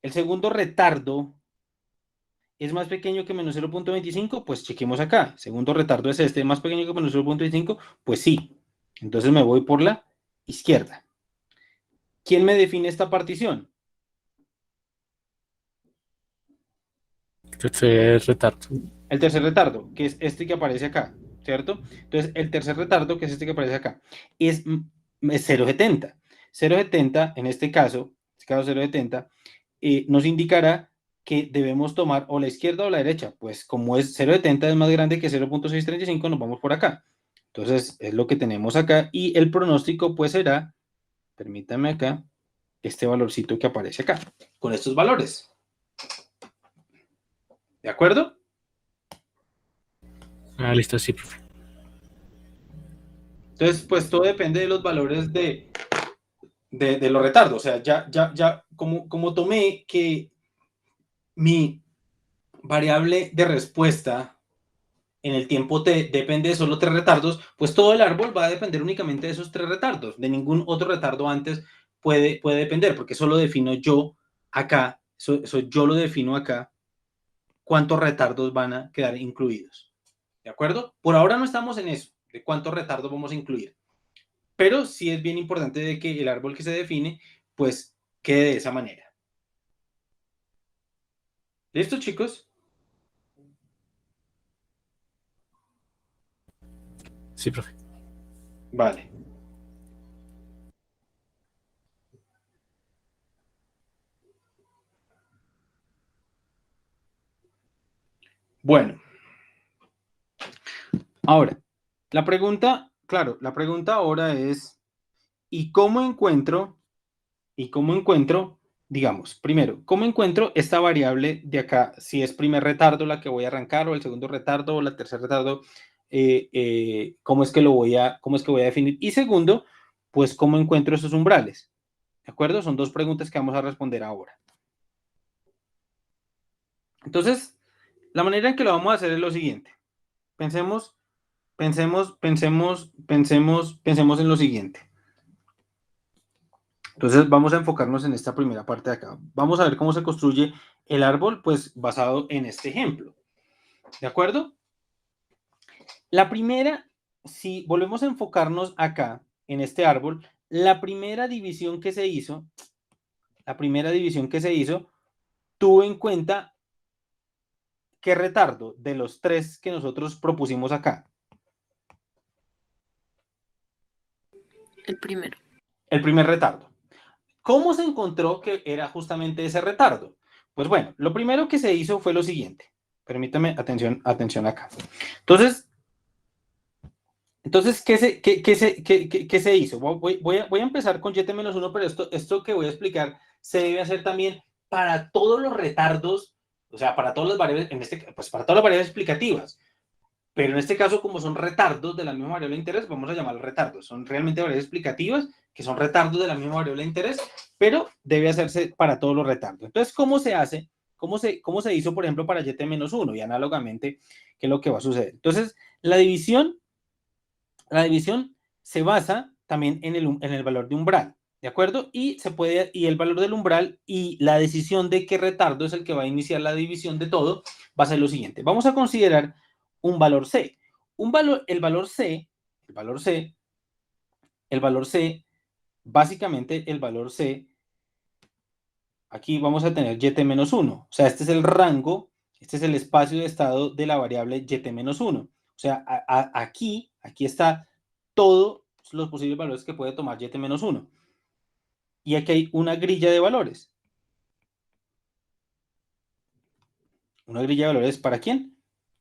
El segundo retardo es más pequeño que menos 0,25, pues chequemos acá. Segundo retardo es este, más pequeño que menos 0,25, pues sí. Entonces me voy por la izquierda. ¿Quién me define esta partición? Tercer retardo. El tercer retardo, que es este que aparece acá, ¿cierto? Entonces, el tercer retardo, que es este que aparece acá, es 0,70. 0,70, en este caso 0,70, nos indicará que debemos tomar o la izquierda o la derecha. Pues como es 0,70 es más grande que 0,635, nos vamos por acá. Entonces, es lo que tenemos acá. Y el pronóstico, pues, será, permítame acá, este valorcito que aparece acá, con estos valores. ¿De acuerdo? Listo, sí, profe. Entonces, pues todo depende de los valores de los retardos. O sea, ya, como tomé que mi variable de respuesta en el tiempo t depende de solo 3 retardos, pues todo el árbol va a depender únicamente de esos 3 retardos. De ningún otro retardo antes puede depender, porque eso lo defino yo acá, eso yo lo defino acá, cuántos retardos van a quedar incluidos. ¿De acuerdo? Por ahora no estamos en eso, de cuántos retardos vamos a incluir. Pero sí es bien importante de que el árbol que se define, pues, quede de esa manera. ¿Listo, chicos? Sí, profe. Vale. Bueno. Ahora, la pregunta, claro, la pregunta ahora es, ¿y cómo encuentro, digamos, primero, cómo encuentro esta variable de acá, si es primer retardo la que voy a arrancar, o el segundo retardo, o el tercer retardo, cómo es que voy a definir? Y segundo, pues, ¿cómo encuentro esos umbrales? ¿De acuerdo? Son dos preguntas que vamos a responder ahora. Entonces, la manera en que lo vamos a hacer es lo siguiente. Pensemos en lo siguiente. Entonces vamos a enfocarnos en esta primera parte de acá. Vamos a ver cómo se construye el árbol, pues basado en este ejemplo. ¿De acuerdo? La primera, si volvemos a enfocarnos acá, en este árbol, la primera división que se hizo, tuvo en cuenta qué retardo de los 3 que nosotros propusimos acá. El primero. El primer retardo. ¿Cómo se encontró que era justamente ese retardo? Pues bueno, lo primero que se hizo fue lo siguiente. Permítame, atención acá. Entonces, ¿qué se hizo? Voy a empezar con YT-1, pero esto que voy a explicar se debe hacer también para todos los retardos, o sea, para todas las variables, pues para todas las variables explicativas. Pero en este caso, como son retardos de la misma variable de interés, vamos a llamarlos retardos. Son realmente variables explicativas que son retardos de la misma variable de interés, pero debe hacerse para todos los retardos. Entonces, ¿cómo se hace? ¿Cómo se hizo, por ejemplo, para YT-1? Y análogamente, ¿qué es lo que va a suceder? Entonces, la división se basa también en el valor de umbral, ¿de acuerdo? Y el valor del umbral y la decisión de qué retardo es el que va a iniciar la división de todo va a ser lo siguiente. Vamos a considerar un valor C. Básicamente el valor C, aquí vamos a tener YT-1. O sea, este es el rango, este es el espacio de estado de la variable YT-1. O sea, aquí está todos los posibles valores que puede tomar YT-1. Y aquí hay una grilla de valores. ¿Una grilla de valores para quién?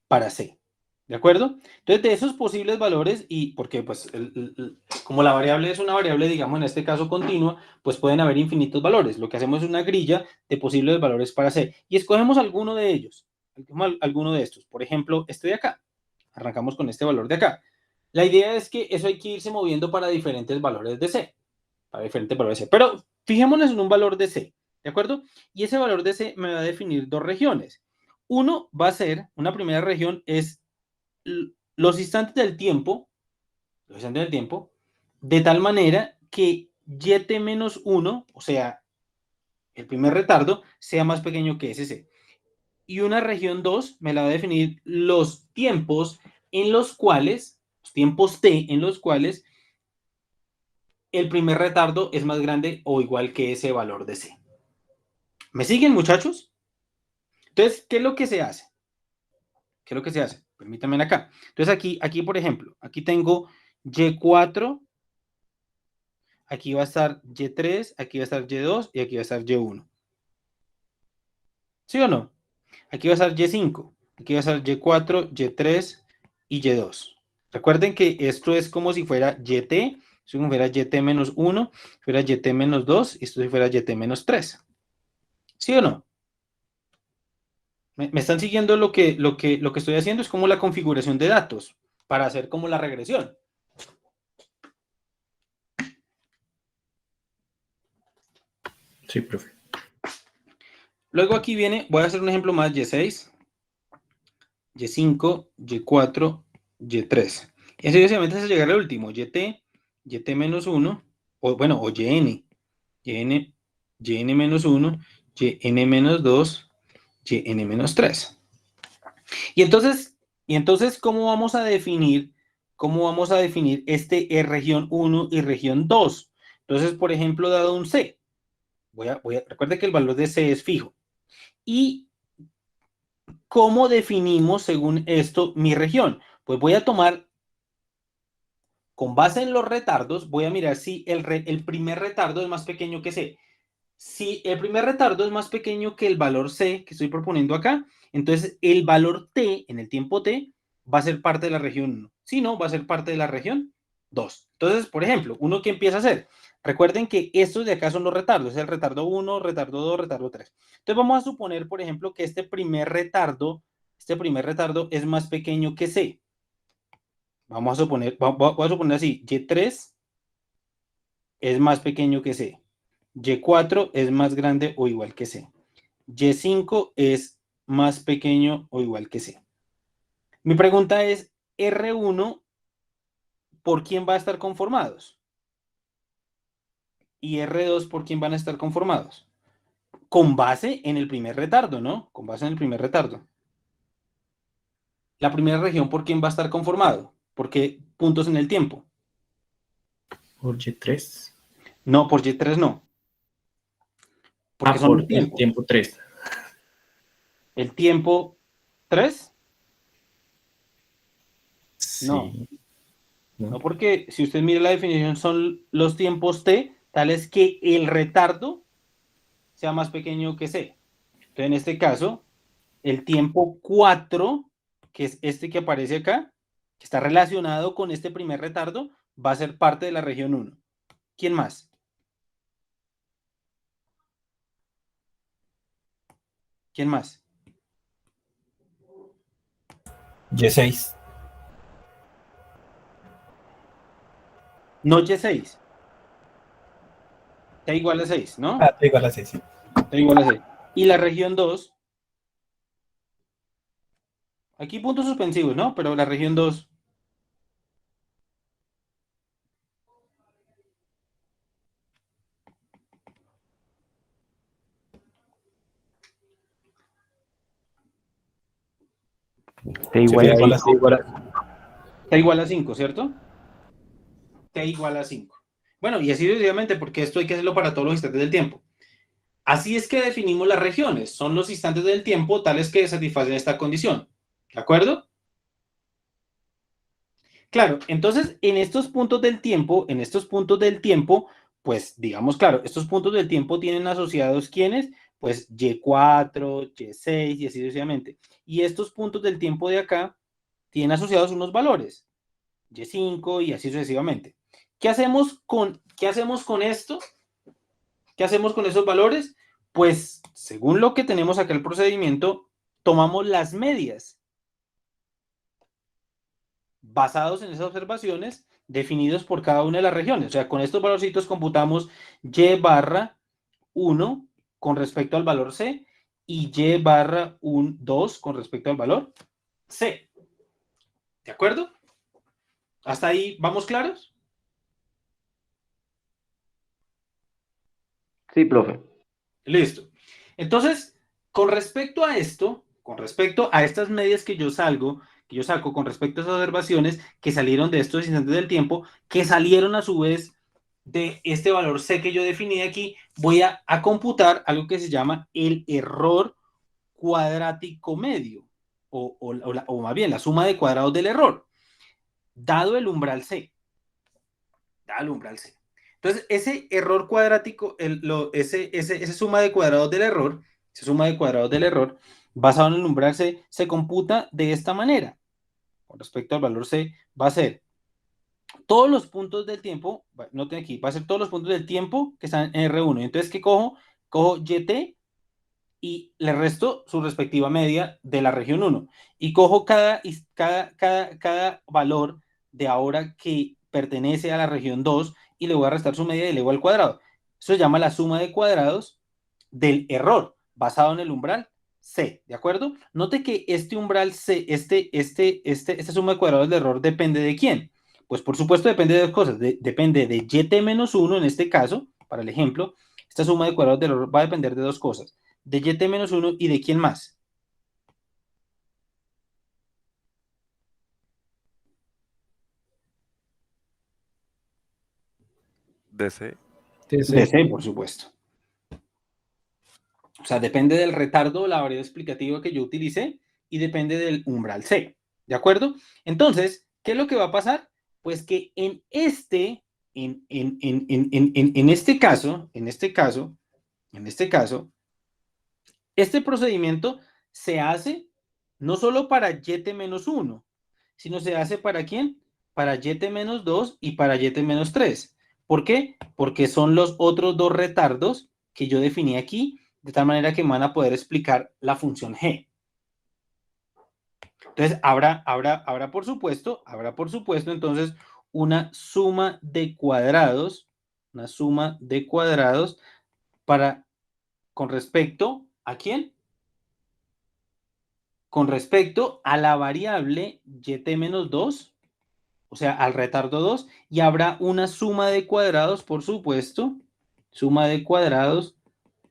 Para C. ¿De acuerdo? Entonces, de esos posibles valores, y porque pues como la variable es una variable, digamos, en este caso continua, pues pueden haber infinitos valores. Lo que hacemos es una grilla de posibles valores para C. Y escogemos alguno de ellos. Alguno de estos. Por ejemplo, este de acá. Arrancamos con este valor de acá. La idea es que eso hay que irse moviendo para diferentes valores de C. Para diferentes valores de C. Pero fijémonos en un valor de C. ¿De acuerdo? Y ese valor de C me va a definir dos regiones. Uno va a ser, una primera región es los instantes del tiempo, de tal manera que YT-1, o sea, el primer retardo, sea más pequeño que SC. Y una región 2 me la va a definir los tiempos en los cuales, los tiempos T en los cuales el primer retardo es más grande o igual que ese valor de C. ¿Me siguen, muchachos? Entonces, ¿qué es lo que se hace? ¿Qué es lo que se hace? Permítanme acá. Entonces aquí, por ejemplo, aquí tengo Y4, aquí va a estar Y3, aquí va a estar Y2 y aquí va a estar Y1. ¿Sí o no? Aquí va a estar Y5, aquí va a estar Y4, Y3 y Y2. Recuerden que esto es como si fuera YT, si fuera YT menos 1, fuera YT menos 2 y esto si fuera YT menos 3. ¿Sí o no? ¿Me están siguiendo lo que estoy haciendo? Es como la configuración de datos para hacer como la regresión. Sí, profe. Luego aquí viene, voy a hacer un ejemplo más, Y6, Y5, Y4, Y3. Y así básicamente hasta llegar al último, YT menos 1, o bueno, o YN menos 1, YN menos 2, YN menos 3. Y entonces, ¿cómo vamos a definir este región 1 y región 2? Entonces, por ejemplo, dado un C, recuerde que el valor de C es fijo. ¿Y cómo definimos, según esto, mi región? Pues voy a tomar, con base en los retardos, voy a mirar si el primer retardo es más pequeño que C. Si el primer retardo es más pequeño que el valor C que estoy proponiendo acá, entonces el valor T en el tiempo T va a ser parte de la región 1. Si no, va a ser parte de la región 2. Entonces, por ejemplo, uno que empieza a hacer, recuerden que estos de acá son los retardos, es el retardo 1, retardo 2, retardo 3. Entonces vamos a suponer, por ejemplo, que este primer retardo es más pequeño que C. Vamos a suponer, voy a suponer así, Y3 es más pequeño que C. Y4 es más grande o igual que C. Y5 es más pequeño o igual que C. Mi pregunta es, R1, ¿por quién va a estar conformados? Y R2, ¿por quién van a estar conformados? Con base en el primer retardo, ¿no? Con base en el primer retardo. La primera región, ¿por quién va a estar conformado? ¿Por qué puntos en el tiempo? Por Y3. No, por Y3 no. Porque son Por el el tiempo. tiempo 3. ¿El tiempo 3? No. Sí. No, ¿No? porque si usted mira la definición, son los tiempos T, tales que el retardo sea más pequeño que C. Entonces, en este caso, el tiempo 4, que es este que aparece acá, que está relacionado con este primer retardo, va a ser parte de la región 1. ¿Quién más? ¿Quién más? Y6. No Y6. T igual a 6, ¿no? Ah, te igual a 6, sí. T igual a 6. Y la región 2, aquí puntos suspensivos, ¿no? Pero la región 2, T igual a Igual a 5. T igual a 5, ¿cierto? T igual a 5. Bueno, y así sucesivamente, porque esto hay que hacerlo para todos los instantes del tiempo. Así es que definimos las regiones. Son los instantes del tiempo tales que satisfacen esta condición. ¿De acuerdo? Claro, entonces en estos puntos del tiempo, pues digamos, claro, estos puntos del tiempo tienen asociados ¿quiénes? Pues Y4, Y6 y así sucesivamente. Y estos puntos del tiempo de acá tienen asociados unos valores, Y5 y así sucesivamente. ¿Qué hacemos con esto? ¿Qué hacemos con esos valores? Pues, según lo que tenemos acá el procedimiento, tomamos las medias basados en esas observaciones definidos por cada una de las regiones. O sea, con estos valorcitos computamos Y barra 1 con respecto al valor C y Y barra 2 con respecto al valor C. ¿De acuerdo? ¿Hasta ahí vamos claros? Sí, profe. Listo. Entonces, con respecto a esto, con respecto a estas medias que yo saco con respecto a esas observaciones que salieron de estos instantes del tiempo, que salieron a su vez de este valor C que yo definí aquí, voy a computar algo que se llama el error cuadrático medio o más bien la suma de cuadrados del error, dado el umbral C. Dado el umbral C. Entonces, ese error cuadrático, esa suma de cuadrados del error, esa suma de cuadrados del error, basado en el umbral C, se computa de esta manera. Con respecto al valor C, va a ser todos los puntos del tiempo, noten aquí, va a ser todos los puntos del tiempo que están en R1. Entonces, ¿qué cojo? Cojo YT y le resto su respectiva media de la región 1. Y cojo cada valor de ahora que pertenece a la región 2 y le voy a restar su media y le voy al cuadrado. Eso se llama la suma de cuadrados del error basado en el umbral C, ¿de acuerdo? Note que este umbral C, esta suma de cuadrados del error depende de quién. Pues por supuesto depende de dos cosas. Depende de YT-1 en este caso, para el ejemplo. Esta suma de cuadrados del error va a depender de dos cosas. De YT-1 y de quién más. DC. Sí, sí. De C, por supuesto. O sea, depende del retardo, la variable explicativa que yo utilicé y depende del umbral C. ¿De acuerdo? Entonces, ¿qué es lo que va a pasar? Pues que en este caso, este procedimiento se hace no solo para YT-1, sino se hace para ¿quién? Para YT-2 y para YT-3. ¿Por qué? Porque son los otros dos retardos que yo definí aquí, de tal manera que me van a poder explicar la función G. Entonces, habrá por supuesto, entonces, una suma de cuadrados con respecto ¿a quién? Con respecto a la variable YT-2, o sea, al retardo 2, y habrá una suma de cuadrados, por supuesto, suma de cuadrados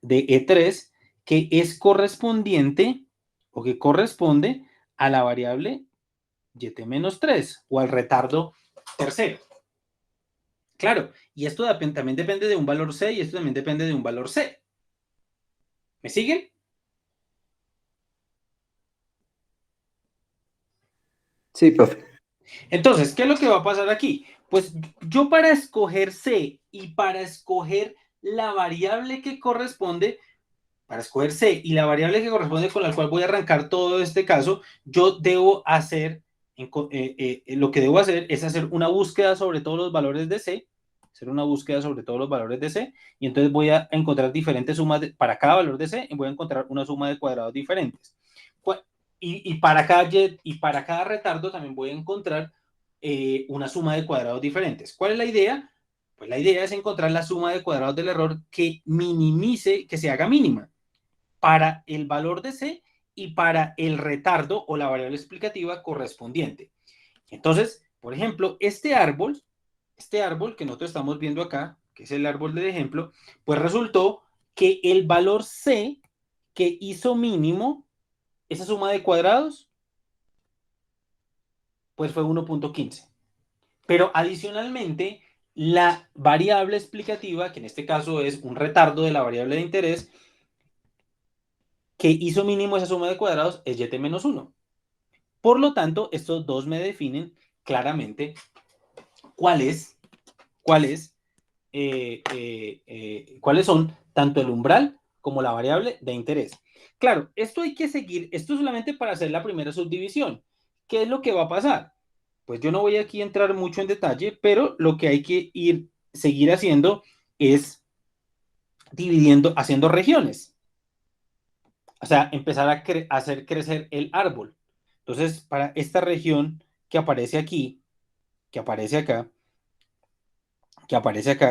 de E3, que es correspondiente, o que corresponde a la variable YT-3, o al retardo tercero. Claro, y esto también depende de un valor C, y esto también depende de un valor C. ¿Me siguen? Sí, profe. Entonces, ¿qué es lo que va a pasar aquí? Pues yo para escoger C y para escoger la variable que corresponde, para escoger C y la variable que corresponde con la cual voy a arrancar todo este caso, yo debo hacer, lo que debo hacer es hacer una búsqueda sobre todos los valores de C, y entonces voy a encontrar diferentes sumas para cada valor de C, y voy a encontrar una suma de cuadrados diferentes. Y para cada retardo también voy a encontrar una suma de cuadrados diferentes. ¿Cuál es la idea? Pues la idea es encontrar la suma de cuadrados del error que minimice, que se haga mínima para el valor de C y para el retardo o la variable explicativa correspondiente. Entonces, por ejemplo, este árbol que nosotros estamos viendo acá, que es el árbol del ejemplo, pues resultó que el valor C que hizo mínimo esa suma de cuadrados, pues fue 1.15. Pero adicionalmente, la variable explicativa, que en este caso es un retardo de la variable de interés, que hizo mínimo esa suma de cuadrados es YT-1. Por lo tanto, estos dos me definen claramente cuáles son tanto el umbral como la variable de interés. Claro, esto hay que seguir, esto solamente para hacer la primera subdivisión. ¿Qué es lo que va a pasar? Pues yo no voy aquí a entrar mucho en detalle, pero lo que hay que seguir haciendo es haciendo regiones. O sea, empezar a hacer crecer el árbol. Entonces, para esta región que aparece aquí, que aparece acá,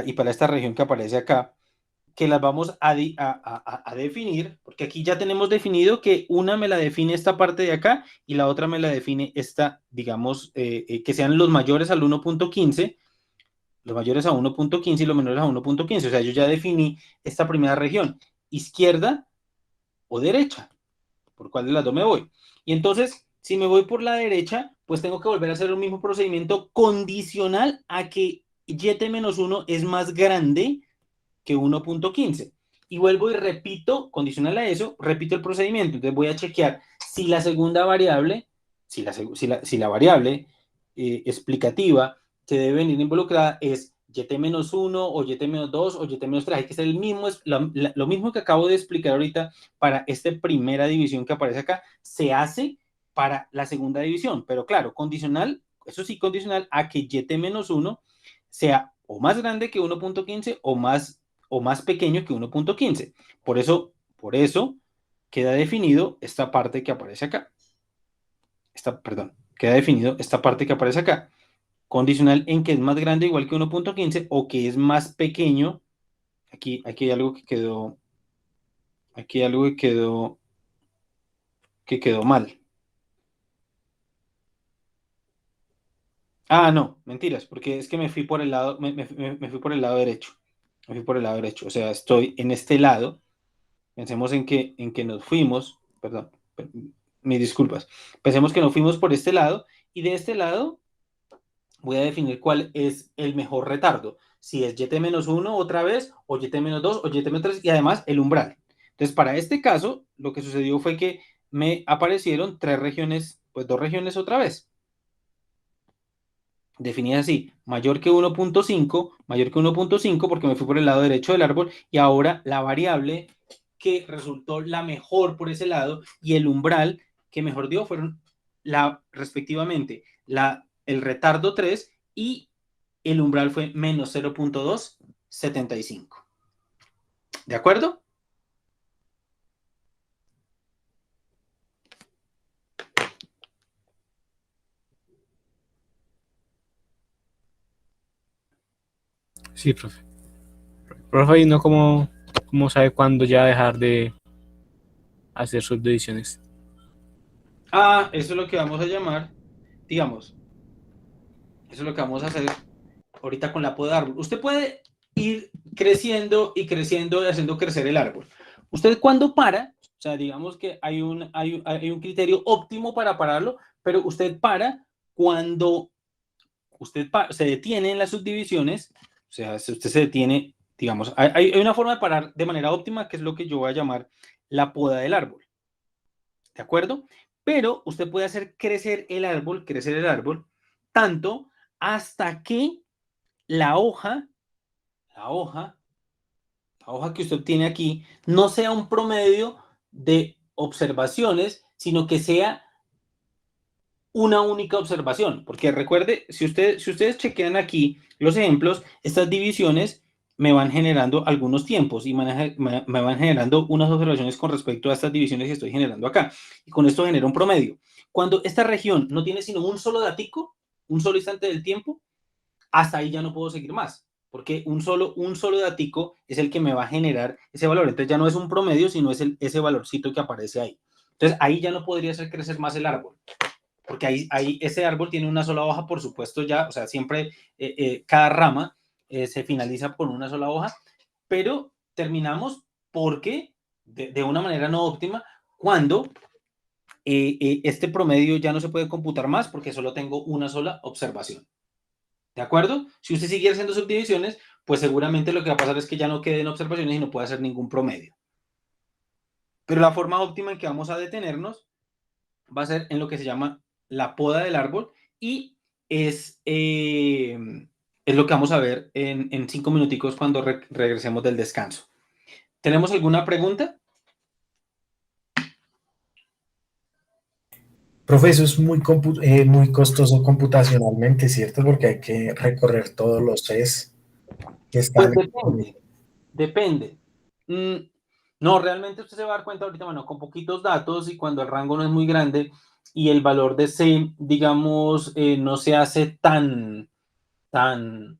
y para esta región que aparece acá, que las vamos a definir, porque aquí ya tenemos definido que una me la define esta parte de acá y la otra me la define esta, digamos, que sean los mayores al 1.15, los mayores a 1.15 y los menores a 1.15. O sea, yo ya definí esta primera región, izquierda o derecha, por cuál de las dos me voy. Y entonces, si me voy por la derecha, pues tengo que volver a hacer el mismo procedimiento condicional a que YT-1 es más grande que 1.15. Y vuelvo y repito, condicional a eso, repito el procedimiento. Entonces voy a chequear Si la segunda variable, si la variable explicativa que debe venir involucrada es YT-1 o YT-2 o YT-3, hay que ser el mismo, lo mismo que acabo de explicar ahorita para esta primera división que aparece acá, se hace para la segunda división, pero claro, condicional, eso sí, condicional a que YT-1 sea o más grande que 1.15 o más pequeño que 1.15. Por eso queda definido esta parte que aparece acá. Queda definido esta parte que aparece acá. Condicional en que es más grande o igual que 1.15 o que es más pequeño. Aquí hay algo que quedó. Aquí hay algo que quedó mal. Ah, no, mentiras, porque es que me fui por el lado, me fui por el lado derecho. Me fui por el lado derecho. O sea, estoy en este lado. Pensemos en que nos fuimos, perdón, mis disculpas. Pensemos que nos fuimos por este lado y de este lado voy a definir cuál es el mejor retardo. Si es YT-1 otra vez, o YT-2 o YT-3 y además el umbral. Entonces, para este caso, lo que sucedió fue que me aparecieron 3 regiones, pues 2 regiones otra vez. Definidas así, mayor que 1.5, porque me fui por el lado derecho del árbol, y ahora la variable que resultó la mejor por ese lado y el umbral que mejor dio fueron respectivamente el retardo 3 y el umbral fue menos 0.275. ¿De acuerdo? Sí, profe. Profe, ¿y no cómo sabe cuándo ya dejar de hacer subdivisiones? Eso es lo que vamos a llamar, digamos, eso es lo que vamos a hacer ahorita con la poda de árbol. Usted puede ir creciendo y creciendo y haciendo crecer el árbol. Usted cuando para, o sea, digamos que hay un criterio óptimo para pararlo, pero usted para cuando usted se detiene en las subdivisiones, o sea, si usted se detiene, digamos, hay una forma de parar de manera óptima, que es lo que yo voy a llamar la poda del árbol. ¿De acuerdo? Pero usted puede hacer crecer el árbol, tanto hasta que la hoja que usted tiene aquí no sea un promedio de observaciones, sino que sea una única observación. Porque recuerde, si ustedes chequean aquí los ejemplos, estas divisiones me van generando algunos tiempos y me van generando unas observaciones con respecto a estas divisiones que estoy generando acá. Y con esto genera un promedio. Cuando esta región no tiene sino un solo datico, un solo instante del tiempo, hasta ahí ya no puedo seguir más, porque un solo datico es el que me va a generar ese valor. Entonces ya no es un promedio, sino es ese valorcito que aparece ahí. Entonces ahí ya no podría hacer crecer más el árbol, porque ahí ese árbol tiene una sola hoja, por supuesto ya, o sea, siempre cada rama se finaliza con una sola hoja, pero terminamos porque de una manera no óptima, cuando este promedio ya no se puede computar más porque solo tengo una sola observación. ¿De acuerdo? Si usted sigue haciendo subdivisiones, pues seguramente lo que va a pasar es que ya no queden observaciones y no puede hacer ningún promedio. Pero la forma óptima en que vamos a detenernos va a ser en lo que se llama la poda del árbol y es lo que vamos a ver en 5 minuticos cuando regresemos del descanso. ¿Tenemos alguna pregunta? Profe, eso es muy costoso computacionalmente, ¿cierto? Porque hay que recorrer todos los test que están. Pues depende. No, realmente usted se va a dar cuenta ahorita, bueno, con poquitos datos y cuando el rango no es muy grande y el valor de C, digamos, no se hace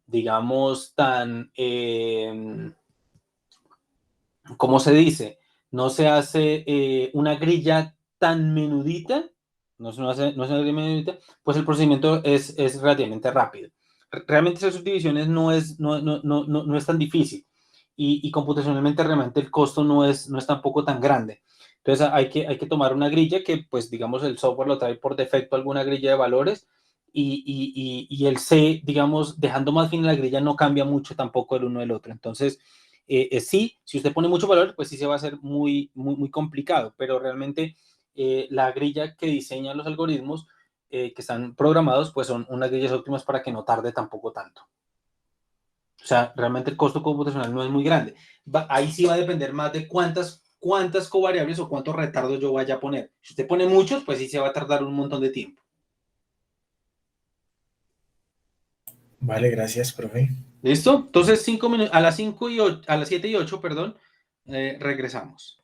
digamos, ¿cómo se dice? No se hace una grilla tan menudita, no se hace una grilla menudita, pues el procedimiento es relativamente rápido. Realmente esas subdivisiones no es tan difícil y computacionalmente realmente el costo no es tampoco tan grande. Entonces hay que tomar una grilla que, pues, digamos, el software lo trae por defecto alguna grilla de valores y el C, digamos, dejando más fina la grilla no cambia mucho tampoco el uno del otro. Entonces, sí, si usted pone mucho valor, pues sí se va a hacer muy complicado, pero realmente la grilla que diseñan los algoritmos que están programados, pues son unas grillas óptimas para que no tarde tampoco tanto. O sea, realmente el costo computacional no es muy grande. Ahí sí va a depender más de cuántas covariables o cuántos retardos yo vaya a poner. Si usted pone muchos, pues sí se va a tardar un montón de tiempo. Vale, gracias, profe. ¿Listo? Entonces, 5 minutos, a las 7 y 8, perdón, regresamos.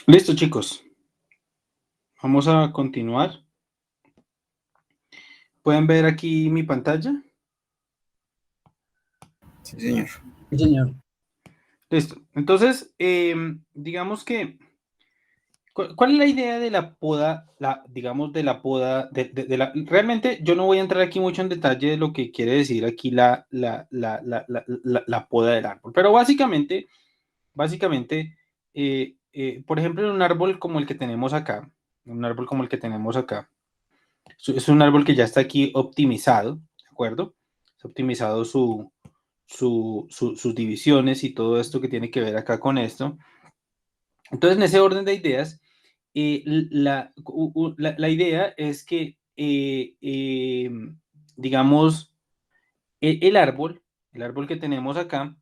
Listo, chicos. Vamos a continuar. ¿Pueden ver aquí mi pantalla? Sí, señor. Sí, señor. Listo. Entonces, digamos que, ¿cuál es la idea de la poda? Digamos, de la poda, realmente yo no voy a entrar aquí mucho en detalle de lo que quiere decir aquí la poda del árbol, pero básicamente, por ejemplo, en un árbol como el que tenemos acá, es un árbol que ya está aquí optimizado, ¿de acuerdo? Está optimizado sus divisiones y todo esto que tiene que ver acá con esto. Entonces, en ese orden de ideas, la idea es que, digamos, el árbol que tenemos acá,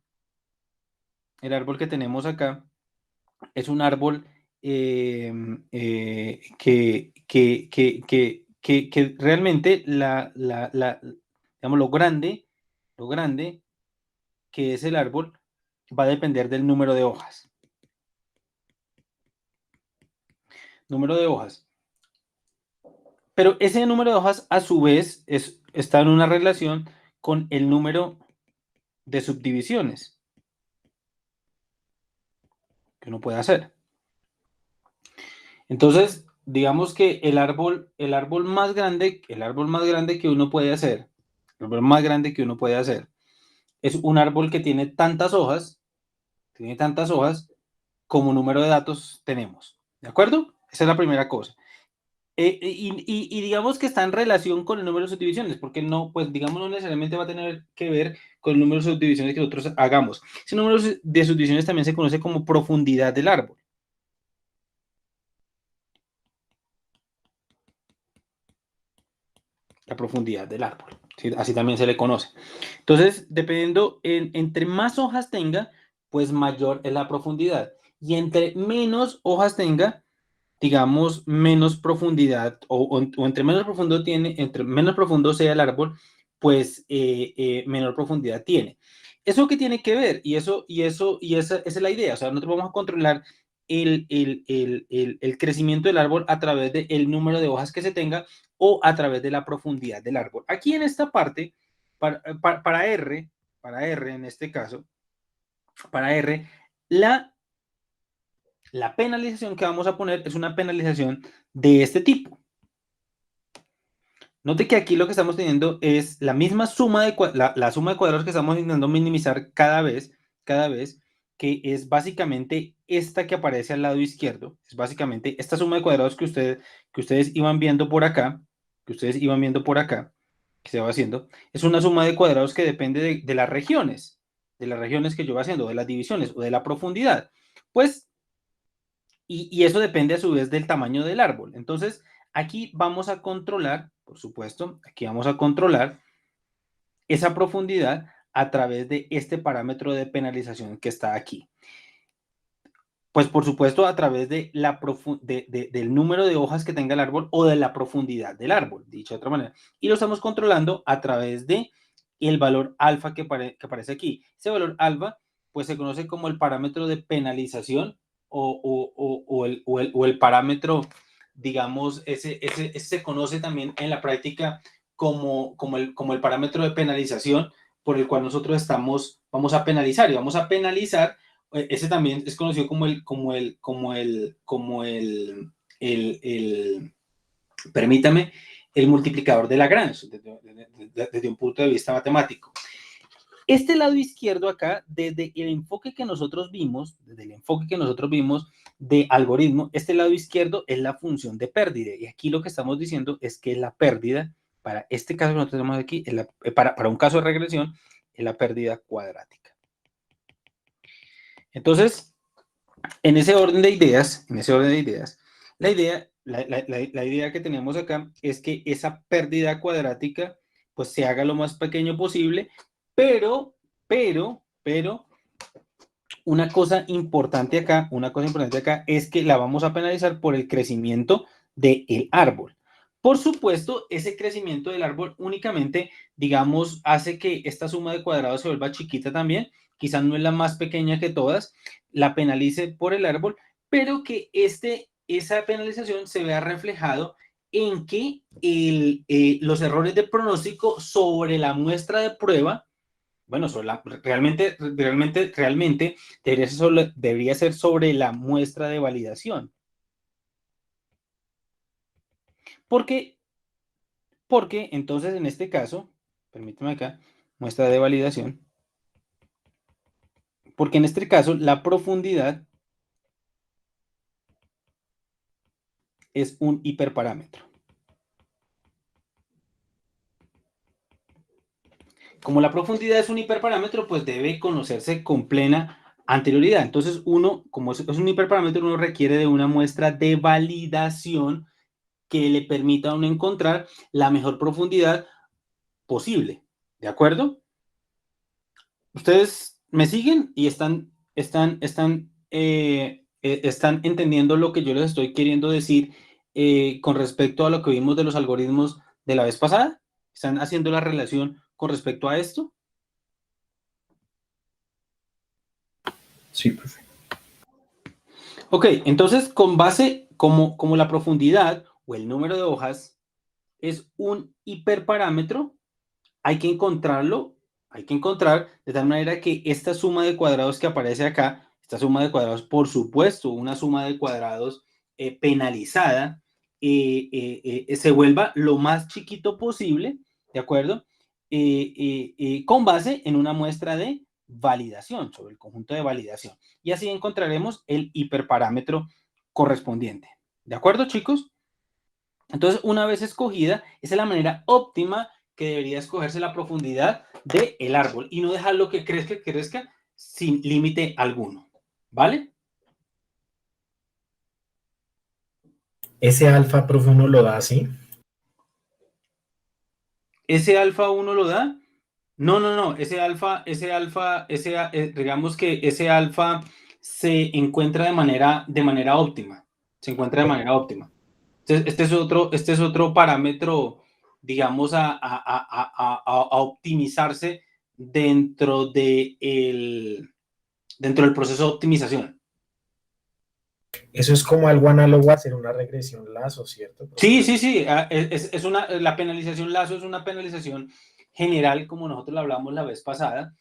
es un árbol que realmente digamos, lo grande que es el árbol va a depender del número de hojas. Pero ese número de hojas, a su vez, está en una relación con el número de subdivisiones que uno puede hacer. Entonces, digamos que el árbol más grande que uno puede hacer, es un árbol que tiene tantas hojas como número de datos tenemos. ¿De acuerdo? Esa es la primera cosa. Y digamos que está en relación con el número de subdivisiones, porque no, pues digamos, no necesariamente va a tener que ver con el número de subdivisiones que nosotros hagamos. Ese número de subdivisiones también se conoce como profundidad del árbol. La profundidad del árbol, ¿sí? Así también se le conoce. Entonces, dependiendo, entre más hojas tenga, pues mayor es la profundidad. Y entre menos hojas tenga, digamos, menos profundidad, o entre menos profundo sea el árbol, pues menor profundidad tiene. ¿Eso qué tiene que ver? Y esa es la idea. O sea, nosotros vamos a controlar el crecimiento del árbol a través del número de hojas que se tenga o a través de la profundidad del árbol. Aquí en esta parte, para R en este caso, la penalización que vamos a poner es una penalización de este tipo. Note que aquí lo que estamos teniendo es la misma suma la suma de cuadrados que estamos intentando minimizar cada vez, que es básicamente esta que aparece al lado izquierdo. Es básicamente esta suma de cuadrados que ustedes iban viendo por acá, que se va haciendo. Es una suma de cuadrados que depende de las regiones, que yo voy haciendo, de las divisiones o de la profundidad. Pues, y eso depende a su vez del tamaño del árbol. Entonces, aquí vamos a controlar, por supuesto, esa profundidad a través de este parámetro de penalización que está aquí. Pues, por supuesto, a través de del número de hojas que tenga el árbol o de la profundidad del árbol, dicho de otra manera. Y lo estamos controlando a través de el valor alfa que aparece aquí. Ese valor alfa, pues se conoce como el parámetro de penalización o el parámetro, digamos, ese se conoce también en la práctica como el parámetro de penalización por el cual nosotros vamos a penalizar y vamos a penalizar. Ese también es conocido permítame, el multiplicador de Lagrange desde un punto de vista matemático. Este lado izquierdo acá, desde el enfoque que nosotros vimos de algoritmo, este lado izquierdo es la función de pérdida. Y aquí lo que estamos diciendo es que la pérdida, para este caso que nosotros tenemos aquí, para un caso de regresión, es la pérdida cuadrática. Entonces, en ese orden de ideas, la idea que tenemos acá es que esa pérdida cuadrática pues se haga lo más pequeño posible, pero una cosa importante acá es que la vamos a penalizar por el crecimiento del árbol. Por supuesto, ese crecimiento del árbol únicamente, digamos, hace que esta suma de cuadrados se vuelva chiquita también. Quizás no es la más pequeña que todas, la penalice por el árbol, pero que esa penalización se vea reflejado en que los errores de pronóstico sobre la muestra de prueba, bueno, realmente debería ser sobre la muestra de validación. Porque entonces en este caso, permíteme acá, muestra de validación, porque en este caso la profundidad es un hiperparámetro. Como la profundidad es un hiperparámetro, pues debe conocerse con plena anterioridad. Entonces como es un hiperparámetro, uno requiere de una muestra de validación que le permita a uno encontrar la mejor profundidad posible. ¿De acuerdo? ¿Ustedes me siguen y están entendiendo lo que yo les estoy queriendo decir con respecto a lo que vimos de los algoritmos de la vez pasada? ¿Están haciendo la relación con respecto a esto? Sí, profe. Ok, entonces con base, como la profundidad o el número de hojas es un hiperparámetro, hay que encontrar de tal manera que esta suma de cuadrados que aparece acá, esta suma de cuadrados, por supuesto, una suma de cuadrados penalizada, se vuelva lo más chiquito posible, ¿de acuerdo? Con base en una muestra de validación, sobre el conjunto de validación. Y así encontraremos el hiperparámetro correspondiente. ¿De acuerdo, chicos? Entonces, una vez escogida, esa es la manera óptima que debería escogerse la profundidad del árbol y no dejarlo que crezca sin límite alguno. ¿Vale? Ese alfa, profe, uno lo da así. ¿Ese alfa uno lo da? No. Digamos que ese alfa se encuentra de manera óptima. Se encuentra de manera óptima. Entonces, este es otro parámetro, digamos, a optimizarse dentro del proceso de optimización. Eso es como algo análogo a hacer una regresión lazo, ¿cierto, profe? Sí. La penalización lazo es una penalización general, como nosotros lo hablamos la vez pasada,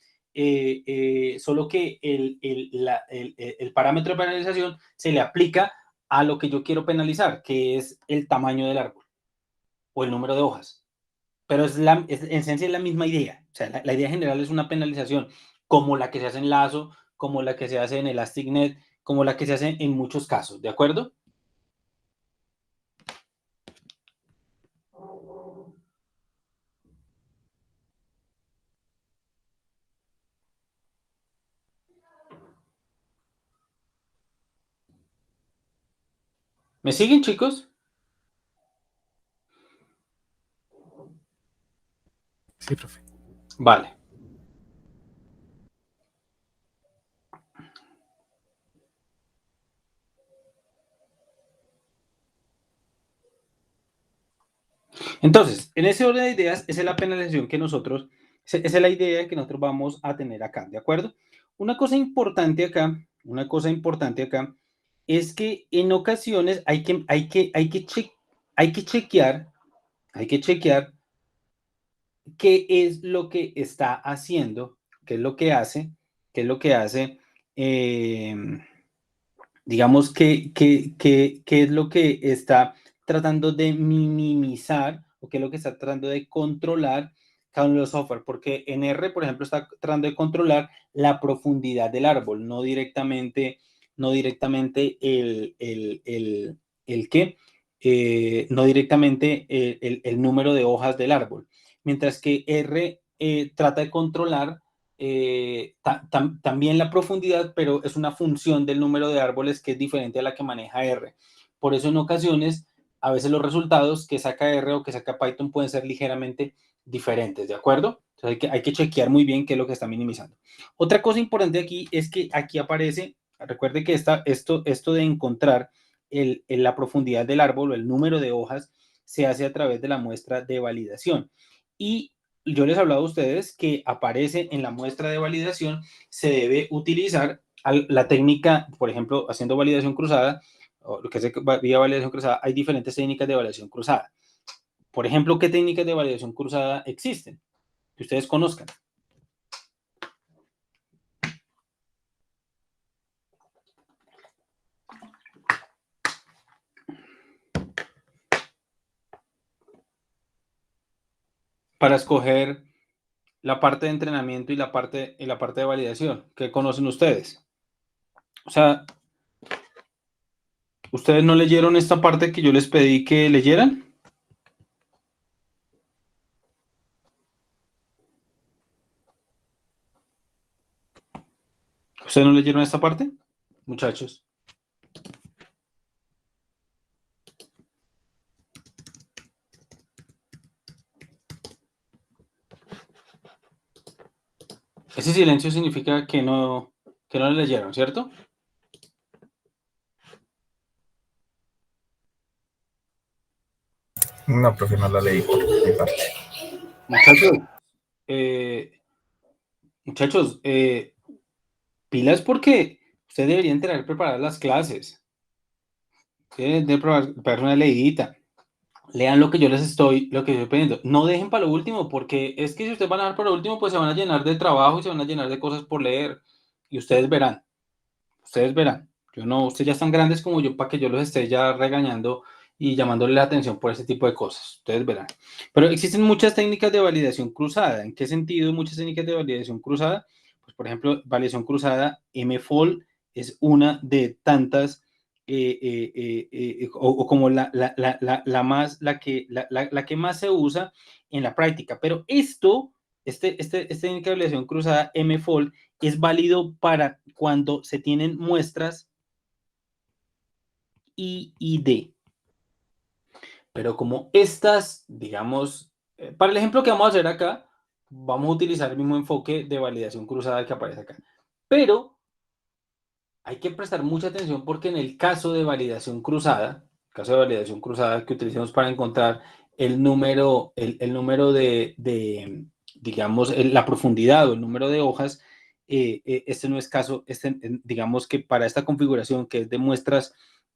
solo que el parámetro de penalización se le aplica a lo que yo quiero penalizar, que es el tamaño del árbol o el número de hojas. Pero en esencia es la misma idea. O sea, la idea general es una penalización como la que se hace en Lazo, como la que se hace en ElasticNet, como la que se hace en muchos casos, ¿de acuerdo? ¿Me siguen, chicos? Sí, profe. Vale. Entonces, en ese orden de ideas, esa es la penalización que esa es la idea que nosotros vamos a tener acá, ¿de acuerdo? Una cosa importante acá es que en ocasiones hay que chequear qué es lo que está haciendo, qué es lo que hace, eh, digamos, qué es lo que está tratando de minimizar o qué es lo que está tratando de controlar cada uno de los software, porque en R, por ejemplo, está tratando de controlar la profundidad del árbol, no directamente no directamente el número de hojas del árbol, mientras que R trata de controlar también la profundidad, pero es una función del número de árboles que es diferente a la que maneja R. Por eso en ocasiones, a veces los resultados que saca R o que saca Python pueden ser ligeramente diferentes, ¿de acuerdo? Entonces hay que chequear muy bien qué es lo que está minimizando. Otra cosa importante aquí es que aquí aparece, recuerde que esto de encontrar la profundidad del árbol o el número de hojas se hace a través de la muestra de validación. Y yo les he hablado a ustedes que aparece en la muestra de validación, se debe utilizar la técnica, por ejemplo, haciendo validación cruzada, o lo que es vía validación cruzada, hay diferentes técnicas de validación cruzada. Por ejemplo, ¿qué técnicas de validación cruzada existen? Que ustedes conozcan. Para escoger la parte de entrenamiento y la parte de validación. ¿Qué conocen ustedes? O sea, ¿ustedes no leyeron esta parte que yo les pedí que leyeran? ¿Ustedes no leyeron esta parte, muchachos? Ese silencio significa que no lo leyeron, ¿cierto? No, profe, no la leí por mi parte. Muchachos, pilas porque ustedes deberían tener preparadas las clases. Ustedes deben preparar una leidita. Lean lo que yo les estoy pidiendo. No dejen para lo último, porque es que si ustedes van a dejar para lo último, pues se van a llenar de trabajo y se van a llenar de cosas por leer. Y ustedes verán. Yo no, ustedes ya están grandes como yo para que yo los esté ya regañando y llamándole la atención por ese tipo de cosas. Ustedes verán. Pero existen muchas técnicas de validación cruzada. ¿En qué sentido muchas técnicas de validación cruzada? Pues, por ejemplo, validación cruzada, MFOL es una de tantas, o como la que más se usa en la práctica. Pero esta técnica de validación cruzada, MFOL, es válido para cuando se tienen muestras I y D. Pero como estas, digamos, para el ejemplo que vamos a hacer acá, vamos a utilizar el mismo enfoque de validación cruzada que aparece acá. Pero hay que prestar mucha atención porque en el caso de validación cruzada, que utilizamos para encontrar el número de digamos, la profundidad o el número de hojas, este no es caso, digamos que para esta configuración que es de muestras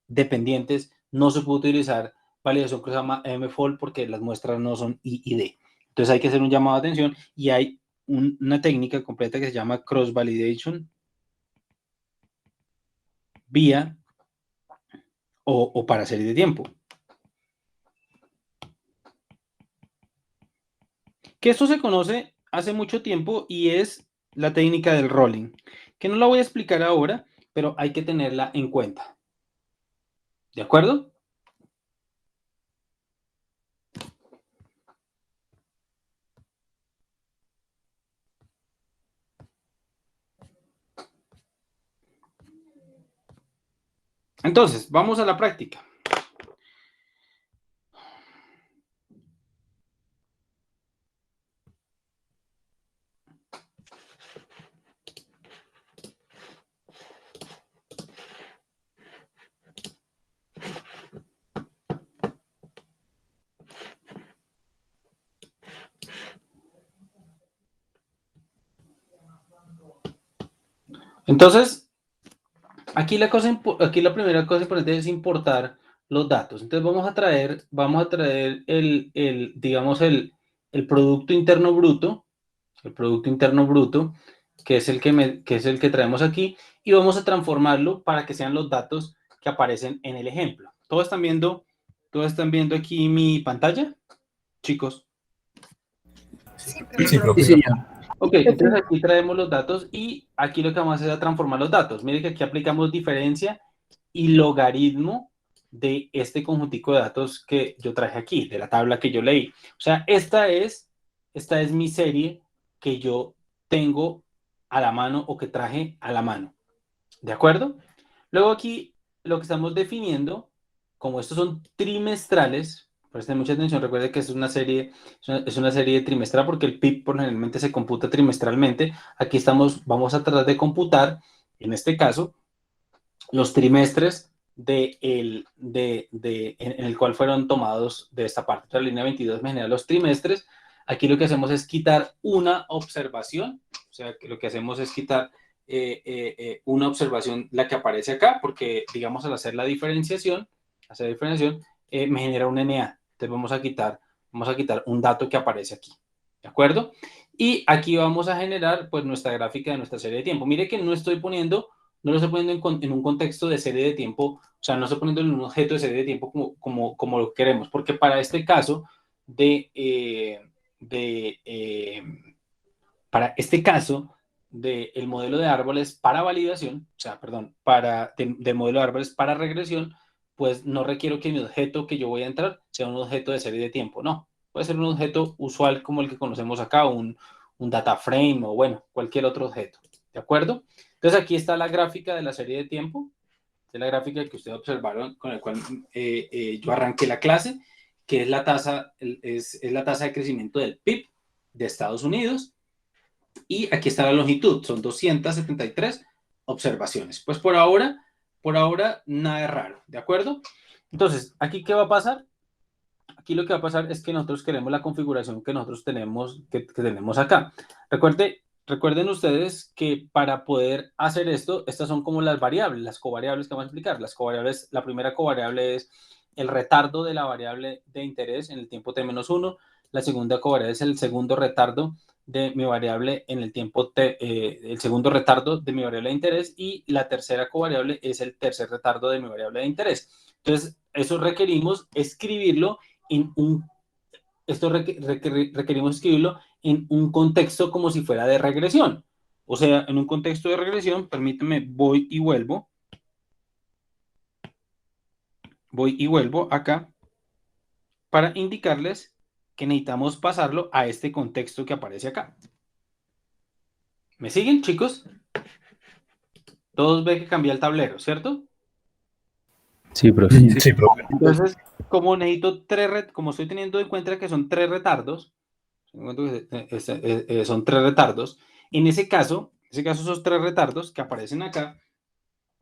dependientes, no se puede utilizar validación cruzada MFOL porque las muestras no son I y D. Entonces hay que hacer un llamado de atención y hay una técnica completa que se llama cross validation vía o para serie de tiempo. Que esto se conoce hace mucho tiempo y es la técnica del rolling, que no la voy a explicar ahora, pero hay que tenerla en cuenta. ¿De acuerdo? Entonces, vamos a la práctica. Entonces, aquí la primera cosa importante es importar los datos. Entonces vamos a traer digamos, el Producto Interno Bruto, que es el que traemos aquí, y vamos a transformarlo para que sean los datos que aparecen en el ejemplo. ¿Todos están viendo aquí mi pantalla, chicos? Sí, Sí, profe. profe. Ok, entonces aquí traemos los datos y aquí lo que vamos a hacer es transformar los datos. Miren que aquí aplicamos diferencia y logaritmo de este conjuntico de datos que yo traje aquí, de la tabla que yo leí. O sea, esta es mi serie que yo tengo a la mano o que traje a la mano. ¿De acuerdo? Luego aquí lo que estamos definiendo, como estos son trimestrales, presten mucha atención, recuerden que es una serie trimestral porque el PIB generalmente se computa trimestralmente. Aquí vamos a tratar de computar, en este caso, los trimestres en el cual fueron tomados de esta parte. La línea 22 me genera los trimestres. Aquí lo que hacemos es quitar una observación, o sea, que lo que hacemos es quitar una observación, la que aparece acá, porque, digamos, al hacer la diferenciación, me genera un NA. Entonces vamos a quitar un dato que aparece aquí, ¿de acuerdo? Y aquí vamos a generar, pues, nuestra gráfica de nuestra serie de tiempo. Mire que no lo estoy poniendo en un contexto de serie de tiempo, o sea, no estoy poniendo en un objeto de serie de tiempo como lo queremos, porque para este caso para este caso del modelo de árboles para validación, o sea, perdón, del modelo de árboles para regresión, pues no requiero que mi objeto que yo voy a entrar sea un objeto de serie de tiempo, no. Puede ser un objeto usual como el que conocemos acá, un data frame o bueno, cualquier otro objeto, ¿de acuerdo? Entonces aquí está la gráfica de la serie de tiempo, es la gráfica que ustedes observaron con el cual yo arranqué la clase, que es la tasa de crecimiento del PIB de Estados Unidos. Y aquí está la longitud, son 273 observaciones. Pues por ahora, nada de raro, ¿de acuerdo? Entonces, ¿aquí qué va a pasar? Aquí lo que va a pasar es que nosotros queremos la configuración que nosotros tenemos, que tenemos acá. Recuerden ustedes que para poder hacer esto, estas son como las variables, las covariables que vamos a explicar. Las covariables, la primera covariable es el retardo de la variable de interés en el tiempo t-1. La segunda covariable es el segundo retardo de mi variable en el tiempo el segundo retardo de mi variable de interés, y la tercera covariable es el tercer retardo de mi variable de interés. Entonces, eso requerimos escribirlo requerimos escribirlo en un contexto como si fuera de regresión. O sea, en un contexto de regresión, permítanme, voy y vuelvo acá para indicarles que necesitamos pasarlo a este contexto que aparece acá. ¿Me siguen, chicos? Todos ven que cambia el tablero, ¿cierto? Sí, profe. Sí, profe. Entonces, como necesito como estoy teniendo en cuenta que son tres retardos, son tres retardos, en ese caso, esos tres retardos que aparecen acá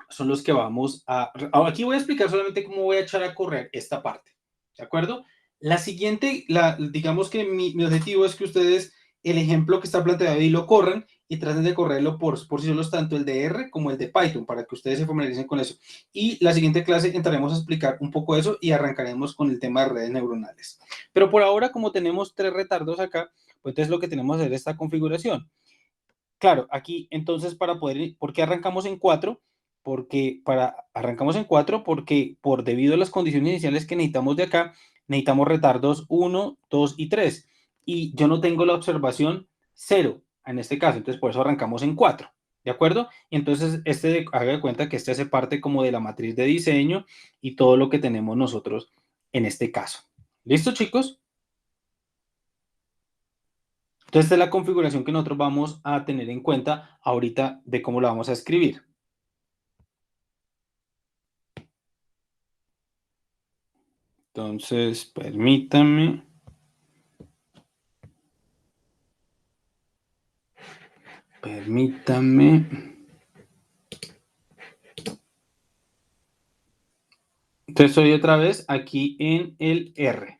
son los que vamos a... Aquí voy a explicar solamente cómo voy a echar a correr esta parte, ¿de acuerdo? La siguiente, digamos que mi objetivo es que ustedes el ejemplo que está planteado ahí lo corran y traten de correrlo por sí solos, tanto el de R como el de Python, para que ustedes se familiaricen con eso. Y la siguiente clase entraremos a explicar un poco eso y arrancaremos con el tema de redes neuronales. Pero por ahora, como tenemos tres retardos acá, pues entonces lo que tenemos que hacer es esta configuración. Claro, aquí entonces ¿por qué arrancamos en 4? Arrancamos en 4 porque debido a las condiciones iniciales que necesitamos de acá, necesitamos retardos 1, 2 y 3. Y yo no tengo la observación 0 en este caso, entonces por eso arrancamos en 4. ¿De acuerdo? Y entonces haga de cuenta que este hace parte como de la matriz de diseño y todo lo que tenemos nosotros en este caso. ¿Listo, chicos? Entonces, esta es la configuración que nosotros vamos a tener en cuenta ahorita de cómo la vamos a escribir. Entonces, permítanme. Entonces, estoy otra vez aquí en el R.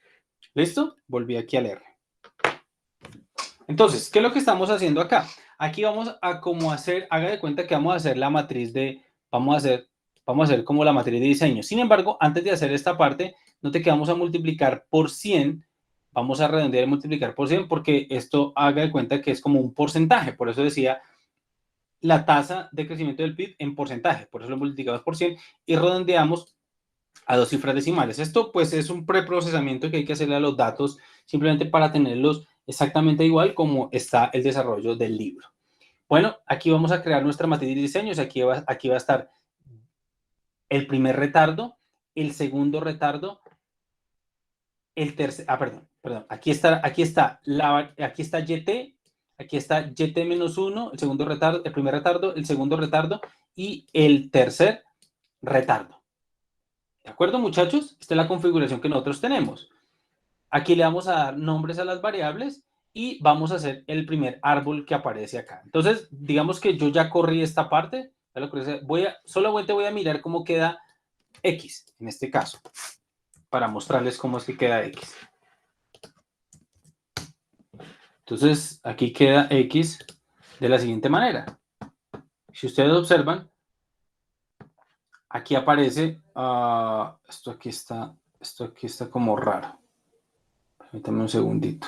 ¿Listo? Volví aquí al R. Entonces, ¿qué es lo que estamos haciendo acá? Aquí vamos a haga de cuenta que vamos a hacer la matriz vamos a hacer como la matriz de diseño. Sin embargo, antes de hacer esta parte, note que vamos a multiplicar por 100, vamos a redondear y multiplicar por 100 porque esto haga de cuenta que es como un porcentaje. Por eso decía la tasa de crecimiento del PIB en porcentaje. Por eso lo multiplicamos por 100 y redondeamos a 2 cifras decimales. Esto pues es un preprocesamiento que hay que hacerle a los datos simplemente para tenerlos exactamente igual como está el desarrollo del libro. Bueno, aquí vamos a crear nuestra matriz de diseños. Aquí va a estar el primer retardo, el segundo retardo, el tercer, perdón, aquí está YT, aquí está YT-1, el segundo retardo, el primer retardo, el segundo retardo y el tercer retardo. ¿De acuerdo, muchachos? Esta es la configuración que nosotros tenemos. Aquí le vamos a dar nombres a las variables y vamos a hacer el primer árbol que aparece acá. Entonces, digamos que yo ya corrí esta parte. Solamente voy a mirar cómo queda X en este caso, para mostrarles cómo es que queda X. Entonces, aquí queda X de la siguiente manera. Si ustedes observan, aquí aparece, esto aquí está como raro. Permítame un segundito.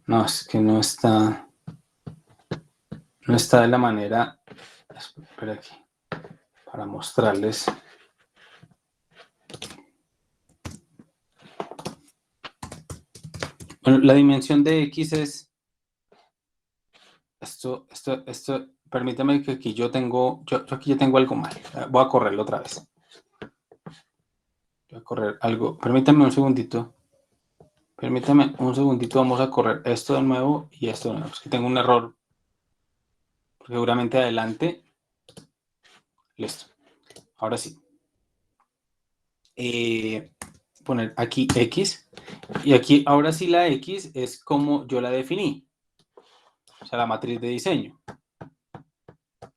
No, es que no está de la manera, espera aquí, para mostrarles. Bueno, la dimensión de X es, esto, permítame que aquí yo aquí ya tengo algo mal. Voy a correrlo otra vez. Voy a correr algo, permítame un segundito. Vamos a correr esto de nuevo y esto de nuevo. Es que tengo un error. Seguramente adelante. Listo. Ahora sí. Poner aquí X. Y aquí, ahora sí la X es como yo la definí. O sea, la matriz de diseño.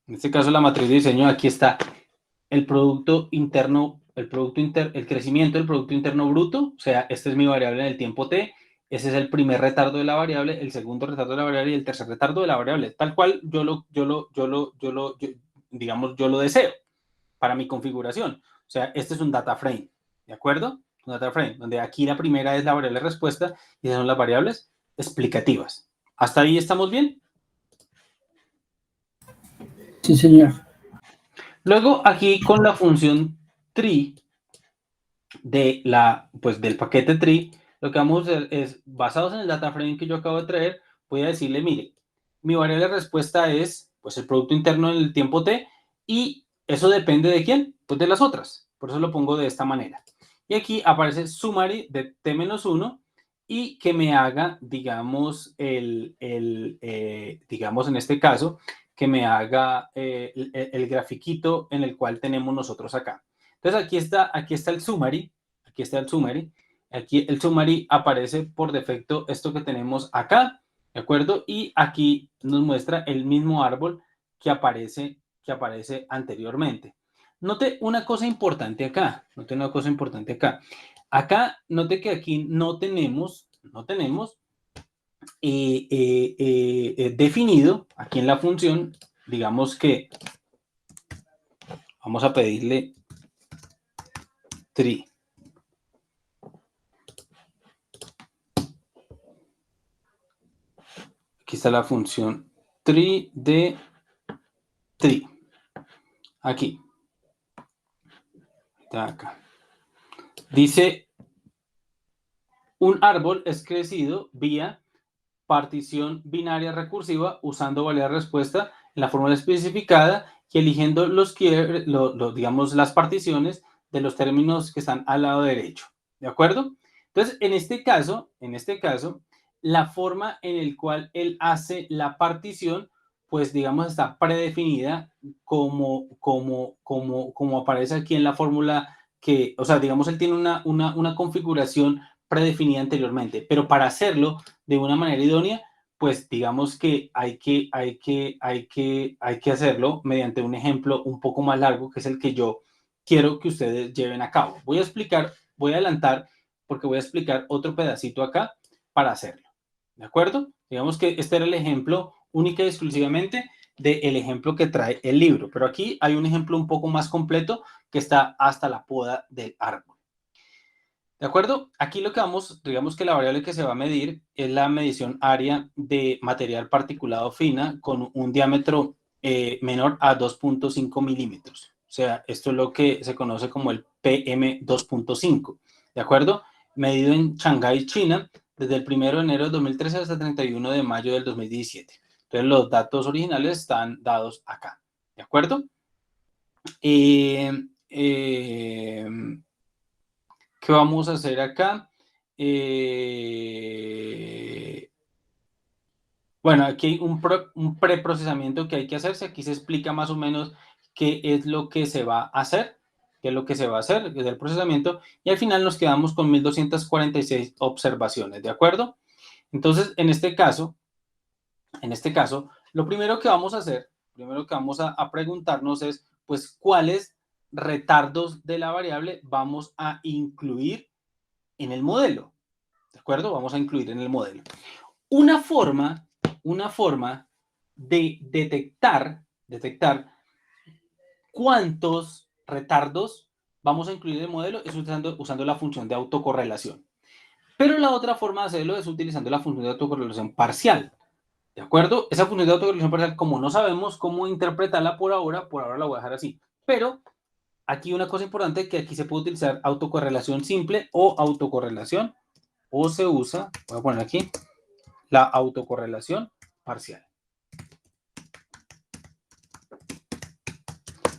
En este caso, la matriz de diseño, aquí está el producto interno, el crecimiento del Producto Interno Bruto. O sea, esta es mi variable en el tiempo t. Ese es el primer retardo de la variable, el segundo retardo de la variable y el tercer retardo de la variable. Tal cual yo lo deseo para mi configuración. O sea, este es un data frame, ¿de acuerdo? Un data frame, donde aquí la primera es la variable respuesta y esas son las variables explicativas. ¿Hasta ahí estamos bien? Sí, señor. Luego, aquí con la función tree del paquete tree, lo que vamos a hacer es, basados en el data frame que yo acabo de traer, voy a decirle, mire, mi variable de respuesta es pues el producto interno en el tiempo t y eso depende de quién, pues de las otras. Por eso lo pongo de esta manera. Y aquí aparece summary de t-1 y que me haga, digamos, digamos en este caso, que me haga el grafiquito en el cual tenemos nosotros acá. Entonces aquí está el summary. Aquí está el summary. Aquí el summary aparece por defecto esto que tenemos acá, ¿de acuerdo? Y aquí nos muestra el mismo árbol que aparece anteriormente. Note una cosa importante acá. Acá, note que aquí no tenemos definido aquí en la función, digamos que vamos a pedirle tree. Aquí está la función tree de tree. Aquí. Acá. Dice, un árbol es crecido vía partición binaria recursiva usando variable de respuesta en la fórmula especificada y eligiendo digamos, las particiones de los términos que están al lado derecho. ¿De acuerdo? Entonces, en este caso, la forma en la cual él hace la partición, pues digamos, está predefinida como aparece aquí en la fórmula que, o sea, digamos, él tiene una configuración predefinida anteriormente, pero para hacerlo de una manera idónea, pues digamos que hay que hacerlo mediante un ejemplo un poco más largo, que es el que yo quiero que ustedes lleven a cabo. Voy a adelantar porque voy a explicar otro pedacito acá para hacerlo. ¿De acuerdo? Digamos que este era el ejemplo única y exclusivamente del ejemplo que trae el libro, pero aquí hay un ejemplo un poco más completo que está hasta la poda del árbol. ¿De acuerdo? Aquí lo que digamos que la variable que se va a medir es la medición área de material particulado fina con un diámetro menor a 2.5 milímetros. O sea, esto es lo que se conoce como el PM2.5. ¿De acuerdo? Medido en Shanghái, China, desde el 1 de enero de 2013 hasta el 31 de mayo del 2017. Entonces, los datos originales están dados acá. ¿De acuerdo? ¿Qué vamos a hacer acá? Bueno, aquí hay un preprocesamiento que hay que hacerse. Aquí se explica más o menos qué es lo que se va a hacer, qué es lo que se va a hacer desde el procesamiento. Y al final nos quedamos con 1246 observaciones, ¿de acuerdo? Entonces, en este caso, lo primero que vamos a hacer, a preguntarnos es, pues, ¿cuáles retardos de la variable vamos a incluir en el modelo? ¿De acuerdo? Vamos a incluir en el modelo. Una forma una forma de detectar cuántos retardos vamos a incluir en el modelo es usando la función de autocorrelación. Pero la otra forma de hacerlo es utilizando la función de autocorrelación parcial. ¿De acuerdo? Esa función de autocorrelación parcial, como no sabemos cómo interpretarla por ahora la voy a dejar así. Pero aquí una cosa importante, que aquí se puede utilizar autocorrelación simple o autocorrelación, o se usa, voy a poner aquí, la autocorrelación parcial.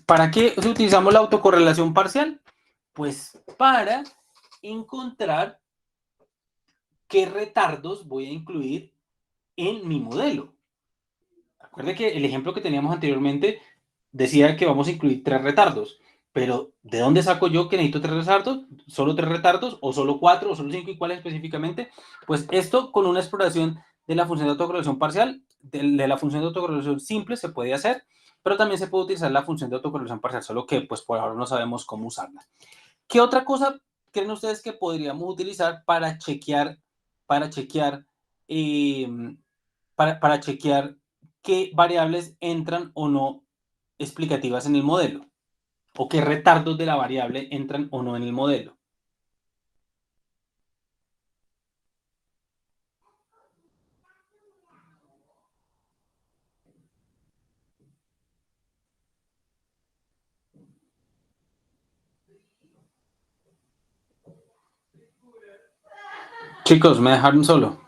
¿Para qué utilizamos la autocorrelación parcial? Pues para encontrar qué retardos voy a incluir en mi modelo. Recuerde que el ejemplo que teníamos anteriormente decía que vamos a incluir 3 retardos, pero ¿de dónde saco yo que necesito 3 retardos? ¿Solo 3 retardos? ¿O solo 4? ¿O solo 5? ¿Y cuáles específicamente? Pues esto con una exploración de la función de autocorrelación parcial, de la función de autocorrelación simple se puede hacer, pero también se puede utilizar la función de autocorrelación parcial, solo que pues por ahora no sabemos cómo usarla. ¿Qué otra cosa creen ustedes que podríamos utilizar para chequear qué variables entran o no explicativas en el modelo? ¿O qué retardos de la variable entran o no en el modelo? Chicos, me dejaron solo.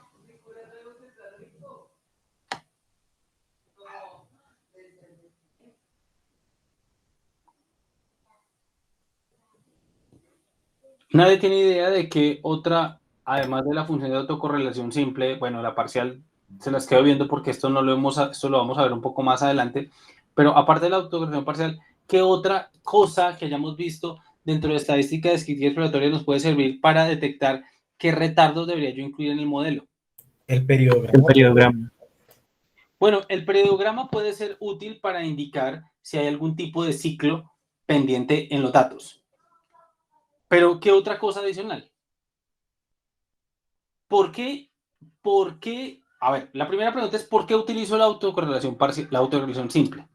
Nadie tiene idea de qué otra, además de la función de autocorrelación simple, bueno, la parcial se las quedo viendo porque esto lo vamos a ver un poco más adelante, pero aparte de la autocorrelación parcial, ¿qué otra cosa que hayamos visto dentro de estadística descriptiva exploratoria nos puede servir para detectar qué retardos debería yo incluir en el modelo? El periodograma. Bueno, el periodograma puede ser útil para indicar si hay algún tipo de ciclo pendiente en los datos. Pero, ¿qué otra cosa adicional? ¿Por qué? A ver, la primera pregunta es ¿por qué utilizo la autocorrelación parcial, la autocorrelación simple?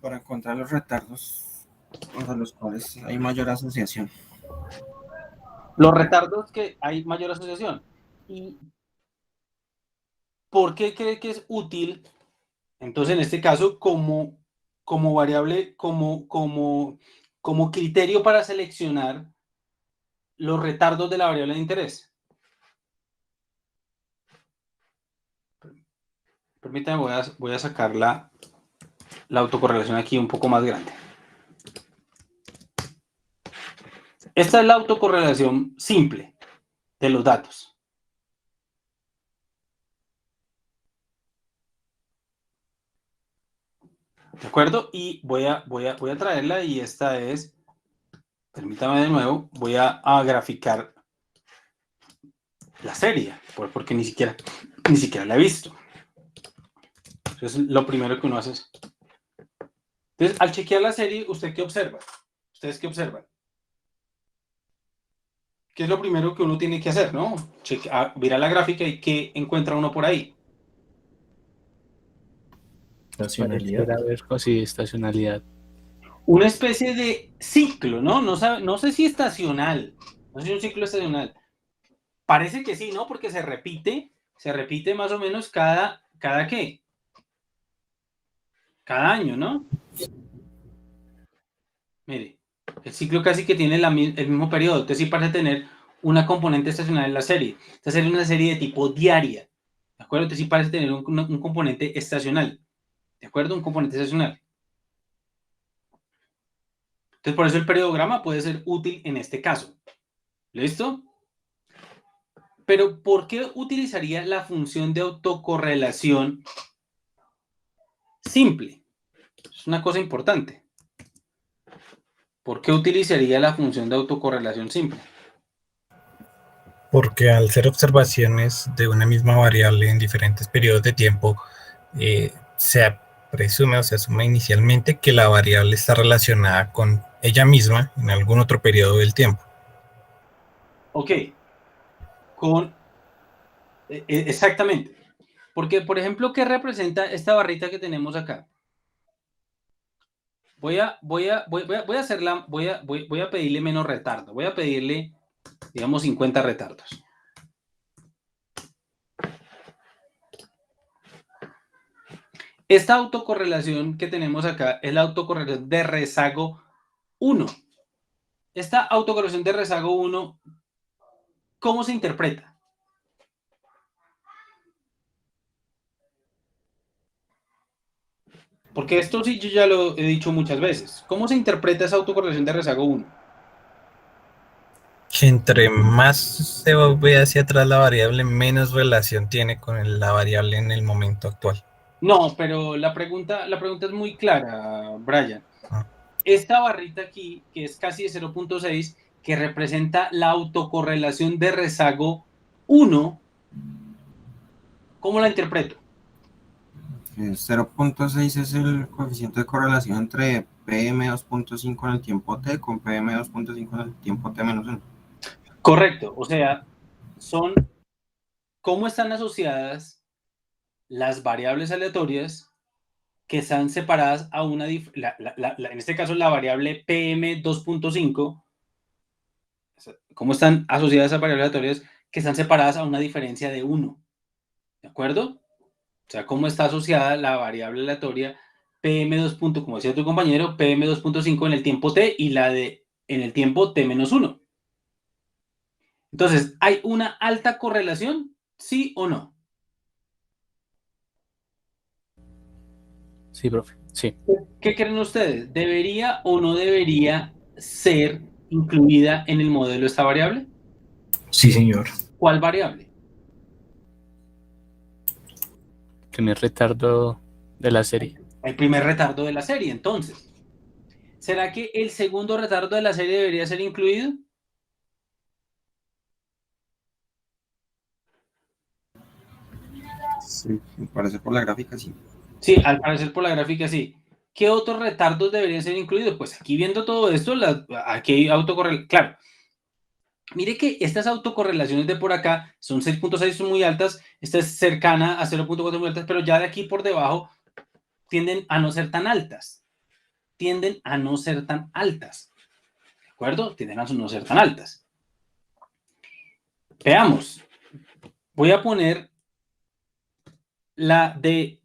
Para encontrar los retardos a los cuales hay mayor asociación. Los retardos que hay mayor asociación. ¿Y por qué cree que es útil? Entonces, en este caso, como variable, como criterio para seleccionar los retardos de la variable de interés. Permítanme, voy a sacar la autocorrelación aquí un poco más grande. Esta es la autocorrelación simple de los datos. ¿De acuerdo? Y voy a traerla y esta es, permítame de nuevo, voy a graficar la serie, porque ni siquiera la he visto. Entonces, lo primero que uno hace es... Entonces, al chequear la serie, ¿usted qué observa? ¿Ustedes qué observan? ¿Qué es lo primero que uno tiene que hacer, no? Mirar la gráfica y ¿qué encuentra uno por ahí? Estacionalidad. Sí, estacionalidad. Una especie de ciclo, ¿no? No sé si estacional. No sé si un ciclo estacional. Parece que sí, ¿no? Porque se repite más o menos cada ¿qué? Cada año, ¿no? Mire, el ciclo casi que tiene el mismo periodo. Entonces sí parece tener una componente estacional en la serie. Esta serie es una serie de tipo diaria. ¿De acuerdo? Entonces sí parece tener un componente estacional. ¿De acuerdo? Un componente estacional. Entonces por eso el periodograma puede ser útil en este caso. ¿Listo? Pero ¿por qué utilizaría la función de autocorrelación simple? Es una cosa importante. ¿Por qué utilizaría la función de autocorrelación simple? Porque al ser observaciones de una misma variable en diferentes periodos de tiempo, se presume o se asume inicialmente que la variable está relacionada con ella misma en algún otro periodo del tiempo. Ok. Exactamente. Porque, por ejemplo, ¿qué representa esta barrita que tenemos acá? Voy a pedirle menos retardo. Voy a pedirle, digamos, 50 retardos. Esta autocorrelación que tenemos acá es la autocorrelación de rezago 1. Esta autocorrelación de rezago 1, ¿cómo se interpreta? Porque esto sí yo ya lo he dicho muchas veces. ¿Cómo se interpreta esa autocorrelación de rezago 1? Que entre más se ve hacia atrás la variable, menos relación tiene con la variable en el momento actual. No, pero la pregunta es muy clara, Brian. Esta barrita aquí, que es casi de 0.6, que representa la autocorrelación de rezago 1, ¿cómo la interpreto? 0.6 es el coeficiente de correlación entre PM2.5 en el tiempo t con PM2.5 en el tiempo t-1. Correcto, o sea, ¿cómo están asociadas las variables aleatorias que están separadas a una, en este caso la variable PM2.5, ¿cómo están asociadas esas variables aleatorias que están separadas a una diferencia de 1? ¿De acuerdo? O sea, ¿cómo está asociada la variable aleatoria PM2. Como decía tu compañero, PM2.5 en el tiempo t y la de en el tiempo t-1? Entonces, ¿hay una alta correlación? ¿Sí o no? Sí, profe. Sí. ¿Qué creen ustedes? ¿Debería o no debería ser incluida en el modelo esta variable? Sí, señor. ¿Cuál variable? Primer retardo de la serie. El primer retardo de la serie, entonces. ¿Será que el segundo retardo de la serie debería ser incluido? Sí, me parece por la gráfica, sí. Sí, al parecer por la gráfica sí. ¿Qué otros retardos deberían ser incluidos? Pues aquí viendo todo esto, aquí hay autocorrelación. Claro, mire que estas autocorrelaciones de por acá son 6.6, son muy altas. Esta es cercana a 0.4, muy altas, pero ya de aquí por debajo tienden a no ser tan altas. Tienden a no ser tan altas. ¿De acuerdo? Tienden a no ser tan altas. Veamos. Voy a poner la de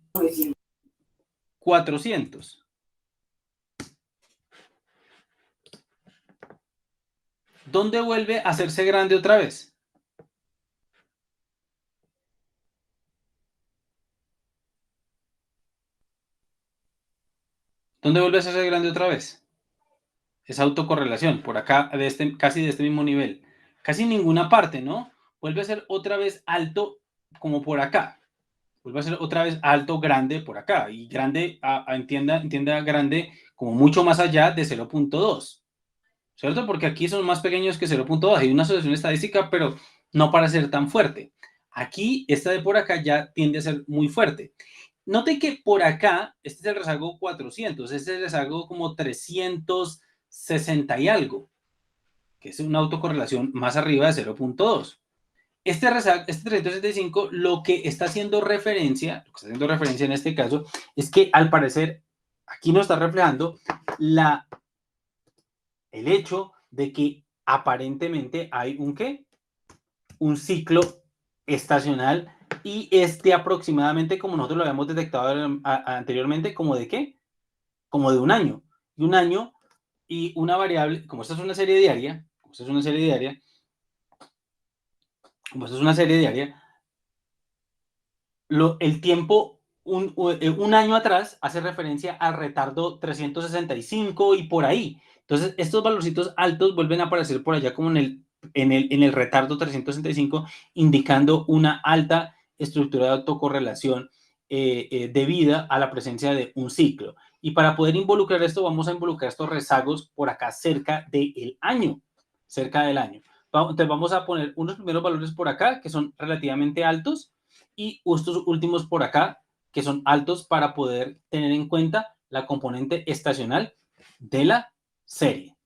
400. ¿Dónde vuelve a hacerse grande otra vez? ¿Dónde vuelve a hacerse grande otra vez? Esa autocorrelación, por acá, casi de este mismo nivel. Casi ninguna parte, ¿no? Vuelve a ser otra vez alto como por acá. Vuelve a ser otra vez alto, grande por acá. Y grande, entienda grande como mucho más allá de 0.2. ¿Cierto? Porque aquí son más pequeños que 0.2. Hay una asociación estadística, pero no para ser tan fuerte. Aquí, esta de por acá ya tiende a ser muy fuerte. Note que por acá, este es el rezago 400, este es el rezago como 360 y algo, que es una autocorrelación más arriba de 0.2. Este 365 lo que está haciendo referencia en este caso, es que al parecer aquí nos está reflejando el hecho de que aparentemente hay un ciclo estacional y aproximadamente, como nosotros lo habíamos detectado anteriormente, como de ¿qué? Como de un año. Y un año y una variable, como esta es una serie diaria, el tiempo, un año atrás hace referencia al retardo 365 y por ahí. Entonces, estos valorcitos altos vuelven a aparecer por allá como en el retardo 365, indicando una alta estructura de autocorrelación debida a la presencia de un ciclo. Y para poder involucrar esto, vamos a involucrar estos rezagos por acá cerca del año. Entonces, vamos a poner unos primeros valores por acá que son relativamente altos y estos últimos por acá que son altos para poder tener en cuenta la componente estacional de la serie.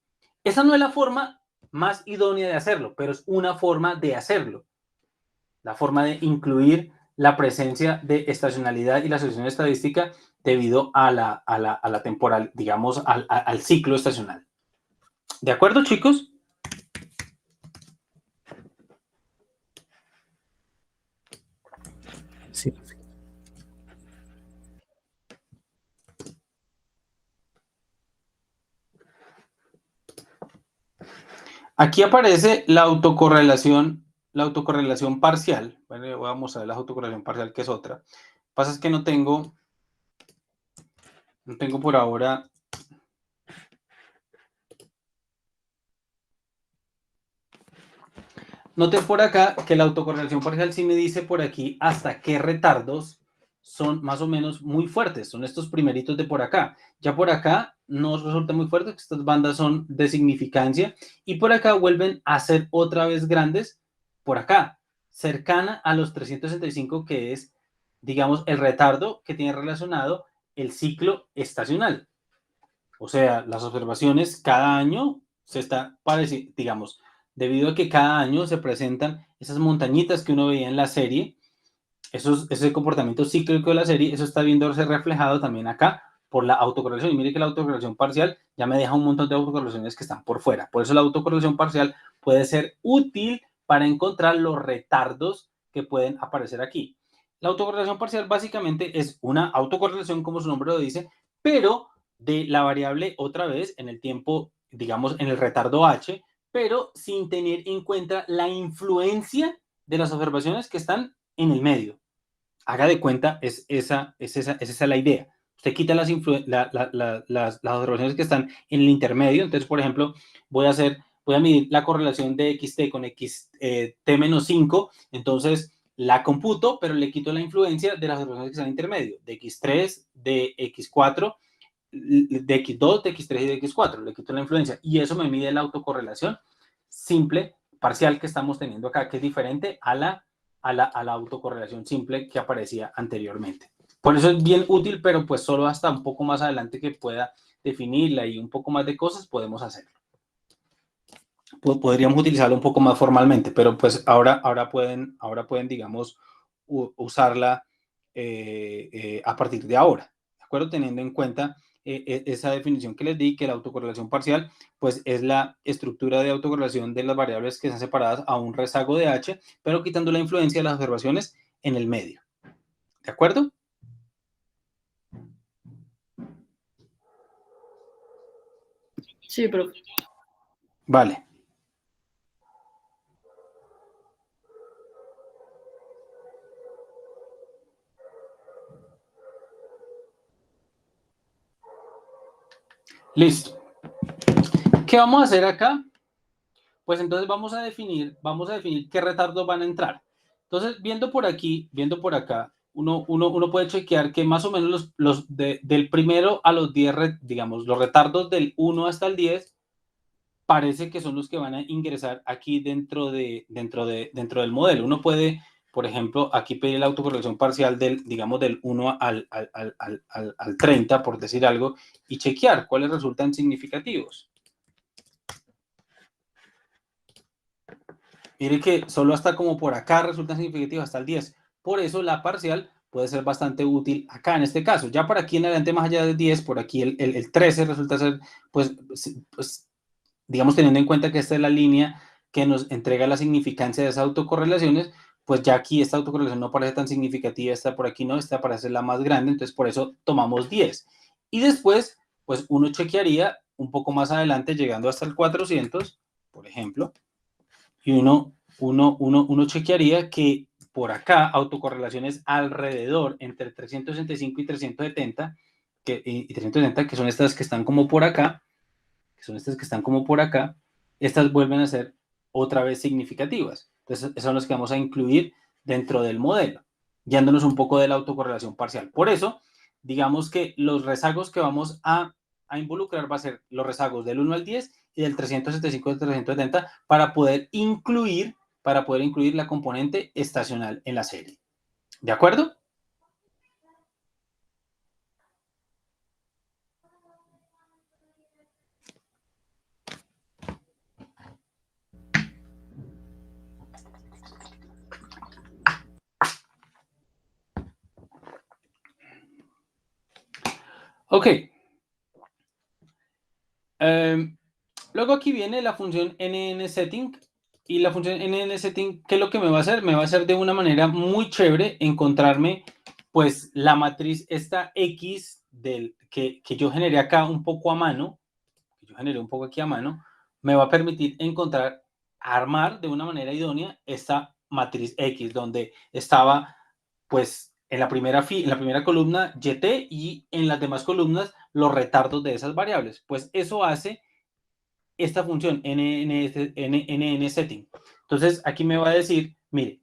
Esa no es la forma más idónea de hacerlo, pero es una forma de hacerlo. la forma de incluir la presencia de estacionalidad y la asociación estadística debido a la temporal, digamos, al ciclo estacional. ¿De acuerdo, chicos? Sí. Aquí aparece la autocorrelación parcial. Bueno, vamos a ver la autocorrelación parcial, que es otra. Lo que pasa es que no tengo por ahora. Noten por acá que la autocorrelación parcial sí me dice por aquí hasta qué retardos son más o menos muy fuertes. Son estos primeritos de por acá. Ya por acá no resulta muy fuerte, estas bandas son de significancia. Y por acá vuelven a ser otra vez grandes, por acá, cercana a los 365, que es, digamos, el retardo que tiene relacionado el ciclo estacional. O sea, las observaciones cada año se está pareciendo, digamos, debido a que cada año se presentan esas montañitas que uno veía en la serie, ese comportamiento cíclico de la serie, eso está viéndose reflejado también acá por la autocorrelación. Y mire que la autocorrelación parcial ya me deja un montón de autocorrelaciones que están por fuera. Por eso la autocorrelación parcial puede ser útil para encontrar los retardos que pueden aparecer aquí. La autocorrelación parcial básicamente es una autocorrelación, como su nombre lo dice, pero de la variable otra vez en el tiempo, digamos, en el retardo h, pero sin tener en cuenta la influencia de las observaciones que están en el medio. Haga de cuenta, es esa la idea. Usted quita las observaciones que están en el intermedio. Entonces, por ejemplo, voy a medir la correlación de xt con t-5. Entonces, la computo, pero le quito la influencia de las observaciones que están en el intermedio, de x3, de x4, de x2, de x3 y de x4. Le quito la influencia. Y eso me mide la autocorrelación simple, parcial, que estamos teniendo acá, que es diferente a la autocorrelación simple que aparecía anteriormente. Por eso es bien útil, pero pues solo hasta un poco más adelante que pueda definirla y un poco más de cosas podemos hacerlo. Podríamos utilizarlo un poco más formalmente, pero pues ahora pueden, digamos, usarla a partir de ahora, ¿de acuerdo? Teniendo en cuenta esa definición que les di, que la autocorrelación parcial, pues es la estructura de autocorrelación de las variables que están separadas a un rezago de h, pero quitando la influencia de las observaciones en el medio. ¿De acuerdo? Sí, profe. Vale. Listo. ¿Qué vamos a hacer acá? Pues entonces vamos a definir qué retardos van a entrar. Entonces, viendo por acá, uno puede chequear que más o menos del primero a los 10, digamos, los retardos del 1 hasta el 10, parece que son los que van a ingresar aquí dentro del modelo. Uno puede, por ejemplo, aquí pedir la autocorrelación parcial digamos, del 1 al 30, por decir algo, y chequear cuáles resultan significativos. Mire que solo hasta como por acá resulta significativo, hasta el 10. Por eso la parcial puede ser bastante útil acá en este caso. Ya para aquí en adelante, más allá del 10, por aquí el 13 resulta ser, pues, digamos, teniendo en cuenta que esta es la línea que nos entrega la significancia de esas autocorrelaciones, pues ya aquí esta autocorrelación no parece tan significativa, esta por aquí no, esta parece la más grande, entonces por eso tomamos 10. Y después, pues uno chequearía un poco más adelante, llegando hasta el 400, por ejemplo, y uno chequearía que por acá autocorrelaciones alrededor entre 365 y 370, que son estas que están como por acá, estas vuelven a ser otra vez significativas. Entonces, esos son los que vamos a incluir dentro del modelo, guiándonos un poco de la autocorrelación parcial. Por eso, digamos que los rezagos que vamos a involucrar va a ser los rezagos del 1 al 10 y del 375 al 370 para poder incluir la componente estacional en la serie. ¿De acuerdo? Ok. Luego aquí viene la función nnSetting. Y la función nnSetting, ¿qué es lo que me va a hacer? Me va a hacer de una manera muy chévere encontrarme, pues, la matriz esta X que yo generé acá un poco a mano. Que yo generé un poco aquí a mano. Me va a permitir armar de una manera idónea esta matriz X, donde estaba, pues, en la primera columna YT y en las demás columnas los retardos de esas variables. Pues eso hace esta función nnSetting. Entonces, aquí me va a decir, mire,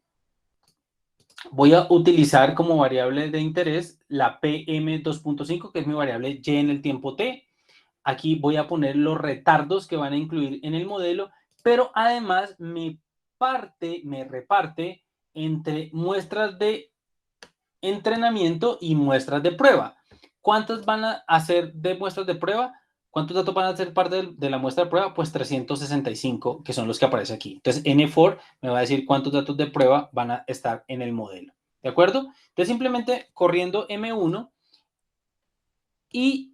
voy a utilizar como variable de interés la PM2.5, que es mi variable Y en el tiempo T. Aquí voy a poner los retardos que van a incluir en el modelo, pero además me reparte entre muestras de entrenamiento y muestras de prueba. ¿Cuántas van a hacer de muestras de prueba? ¿Cuántos datos van a ser parte de la muestra de prueba? Pues 365, que son los que aparecen aquí. Entonces, N4 me va a decir cuántos datos de prueba van a estar en el modelo. ¿De acuerdo? Entonces, simplemente corriendo M1 y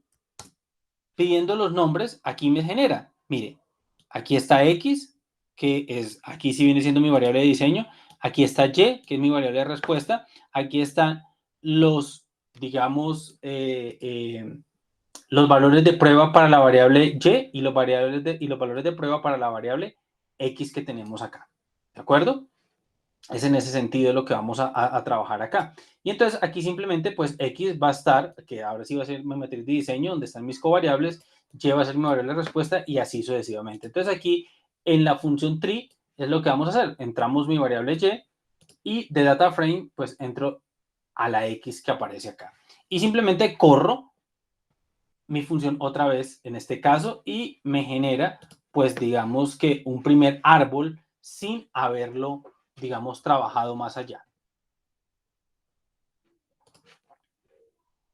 pidiendo los nombres, aquí me genera. Mire, aquí está X, que es, aquí sí viene siendo mi variable de diseño. Aquí está Y, que es mi variable de respuesta. Aquí están los, digamos, los valores de prueba para la variable Y y los valores de prueba para la variable X que tenemos acá. ¿De acuerdo? Es en ese sentido lo que vamos a trabajar acá. Y entonces aquí simplemente pues X va a estar, que ahora sí va a ser mi matriz de diseño, donde están mis covariables, Y va a ser mi variable de respuesta y así sucesivamente. Entonces aquí en la función tree es lo que vamos a hacer. Entramos mi variable Y de data frame pues entro a la X que aparece acá. Y simplemente corro mi función otra vez en este caso y me genera pues digamos que un primer árbol sin haberlo digamos trabajado más allá.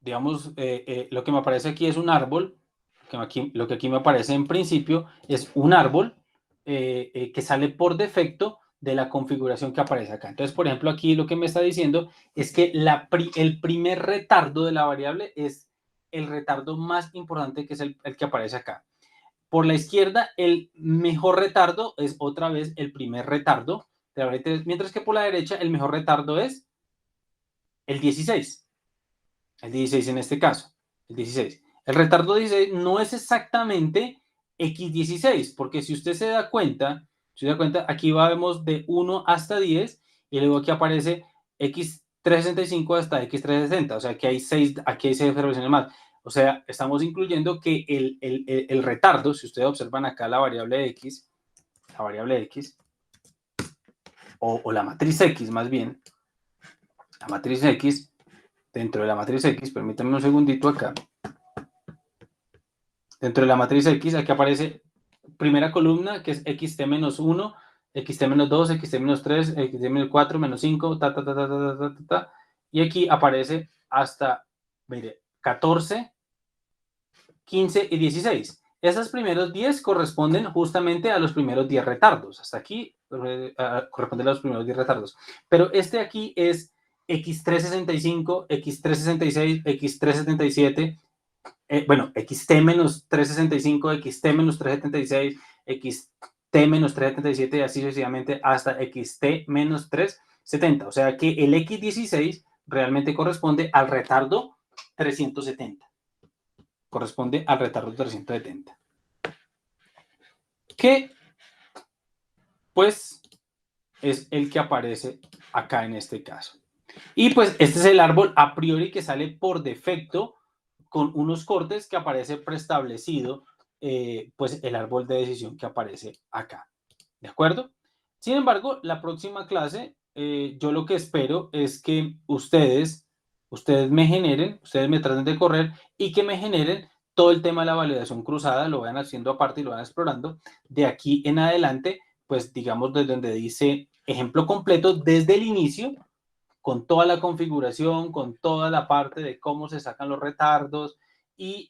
Digamos lo que me aparece aquí es un árbol, lo que aquí me aparece en principio es un árbol que sale por defecto de la configuración que aparece acá. Entonces, por ejemplo, aquí lo que me está diciendo es que el primer retardo de la variable es el retardo más importante, que es el que aparece acá. Por la izquierda, el mejor retardo es otra vez el primer retardo de la variable, mientras que por la derecha el mejor retardo es el 16. El 16 en este caso, el 16. El retardo 16 no es exactamente X16, porque si usted se da cuenta, aquí vemos de 1 hasta 10 y luego aquí aparece X365 hasta X360, o sea, aquí hay 6 observaciones más. O sea, estamos incluyendo que el retardo, si ustedes observan acá la variable X, o la matriz X más bien, la matriz X, dentro de la matriz X, permítanme un segundito acá. Dentro de la matriz X, aquí aparece primera columna, que es xt-1, xt-2, xt-3, xt-4, menos 5, y aquí aparece hasta, mire, 14, 15 y 16. Esos primeros 10 corresponden justamente a los primeros 10 retardos. Hasta aquí corresponden a los primeros 10 retardos. Pero este aquí es X365, X366, X377, bueno, xt-365, xt-376, xt-377 y así sucesivamente hasta xt-370. O sea que el X16 realmente corresponde al retardo 370. Corresponde al retardo 370. Que, pues, es el que aparece acá en este caso. Y pues este es el árbol a priori que sale por defecto con unos cortes que aparece preestablecido, pues el árbol de decisión que aparece acá. ¿De acuerdo? Sin embargo, la próxima clase, yo lo que espero es que ustedes me traten de correr y que me generen todo el tema de la validación cruzada, lo vayan haciendo aparte y lo vayan explorando. De aquí en adelante, pues digamos desde donde dice ejemplo completo desde el inicio, con toda la configuración, con toda la parte de cómo se sacan los retardos y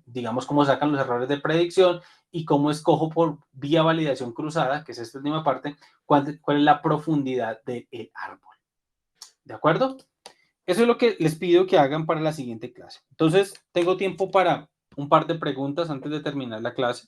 digamos cómo sacan los errores de predicción y cómo escojo por vía validación cruzada, que es esta última parte, cuál es la profundidad del árbol. ¿De acuerdo? eso es lo que les pido que hagan para la siguiente clase. Entonces, tengo tiempo para un par de preguntas antes de terminar la clase.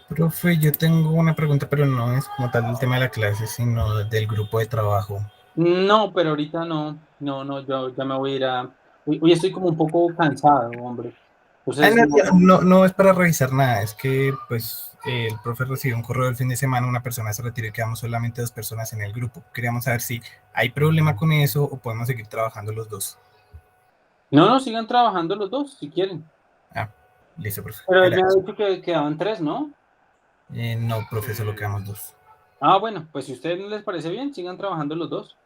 Profe, yo tengo una pregunta, pero no es como tal del tema de la clase, sino del grupo de trabajo. No, pero ahorita no, yo ya me voy a ir a... Hoy estoy como un poco cansado, hombre. Entonces, No es para revisar nada, es que pues el profe recibió un correo el fin de semana, una persona se retiró y quedamos solamente 2 personas en el grupo. Queríamos saber si hay problema con eso o podemos seguir trabajando los dos. no, sigan trabajando los dos, si quieren. Ah, listo, profe. Pero él me ha dicho que quedaban 3, ¿no? No, profe, solo quedamos 2. Ah, bueno, pues si a ustedes no les parece bien, sigan trabajando los dos.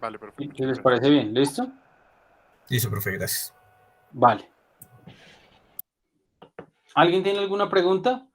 Vale, profe. Si les parece bien, ¿listo? Listo, profe, gracias. Vale. ¿Alguien tiene alguna pregunta?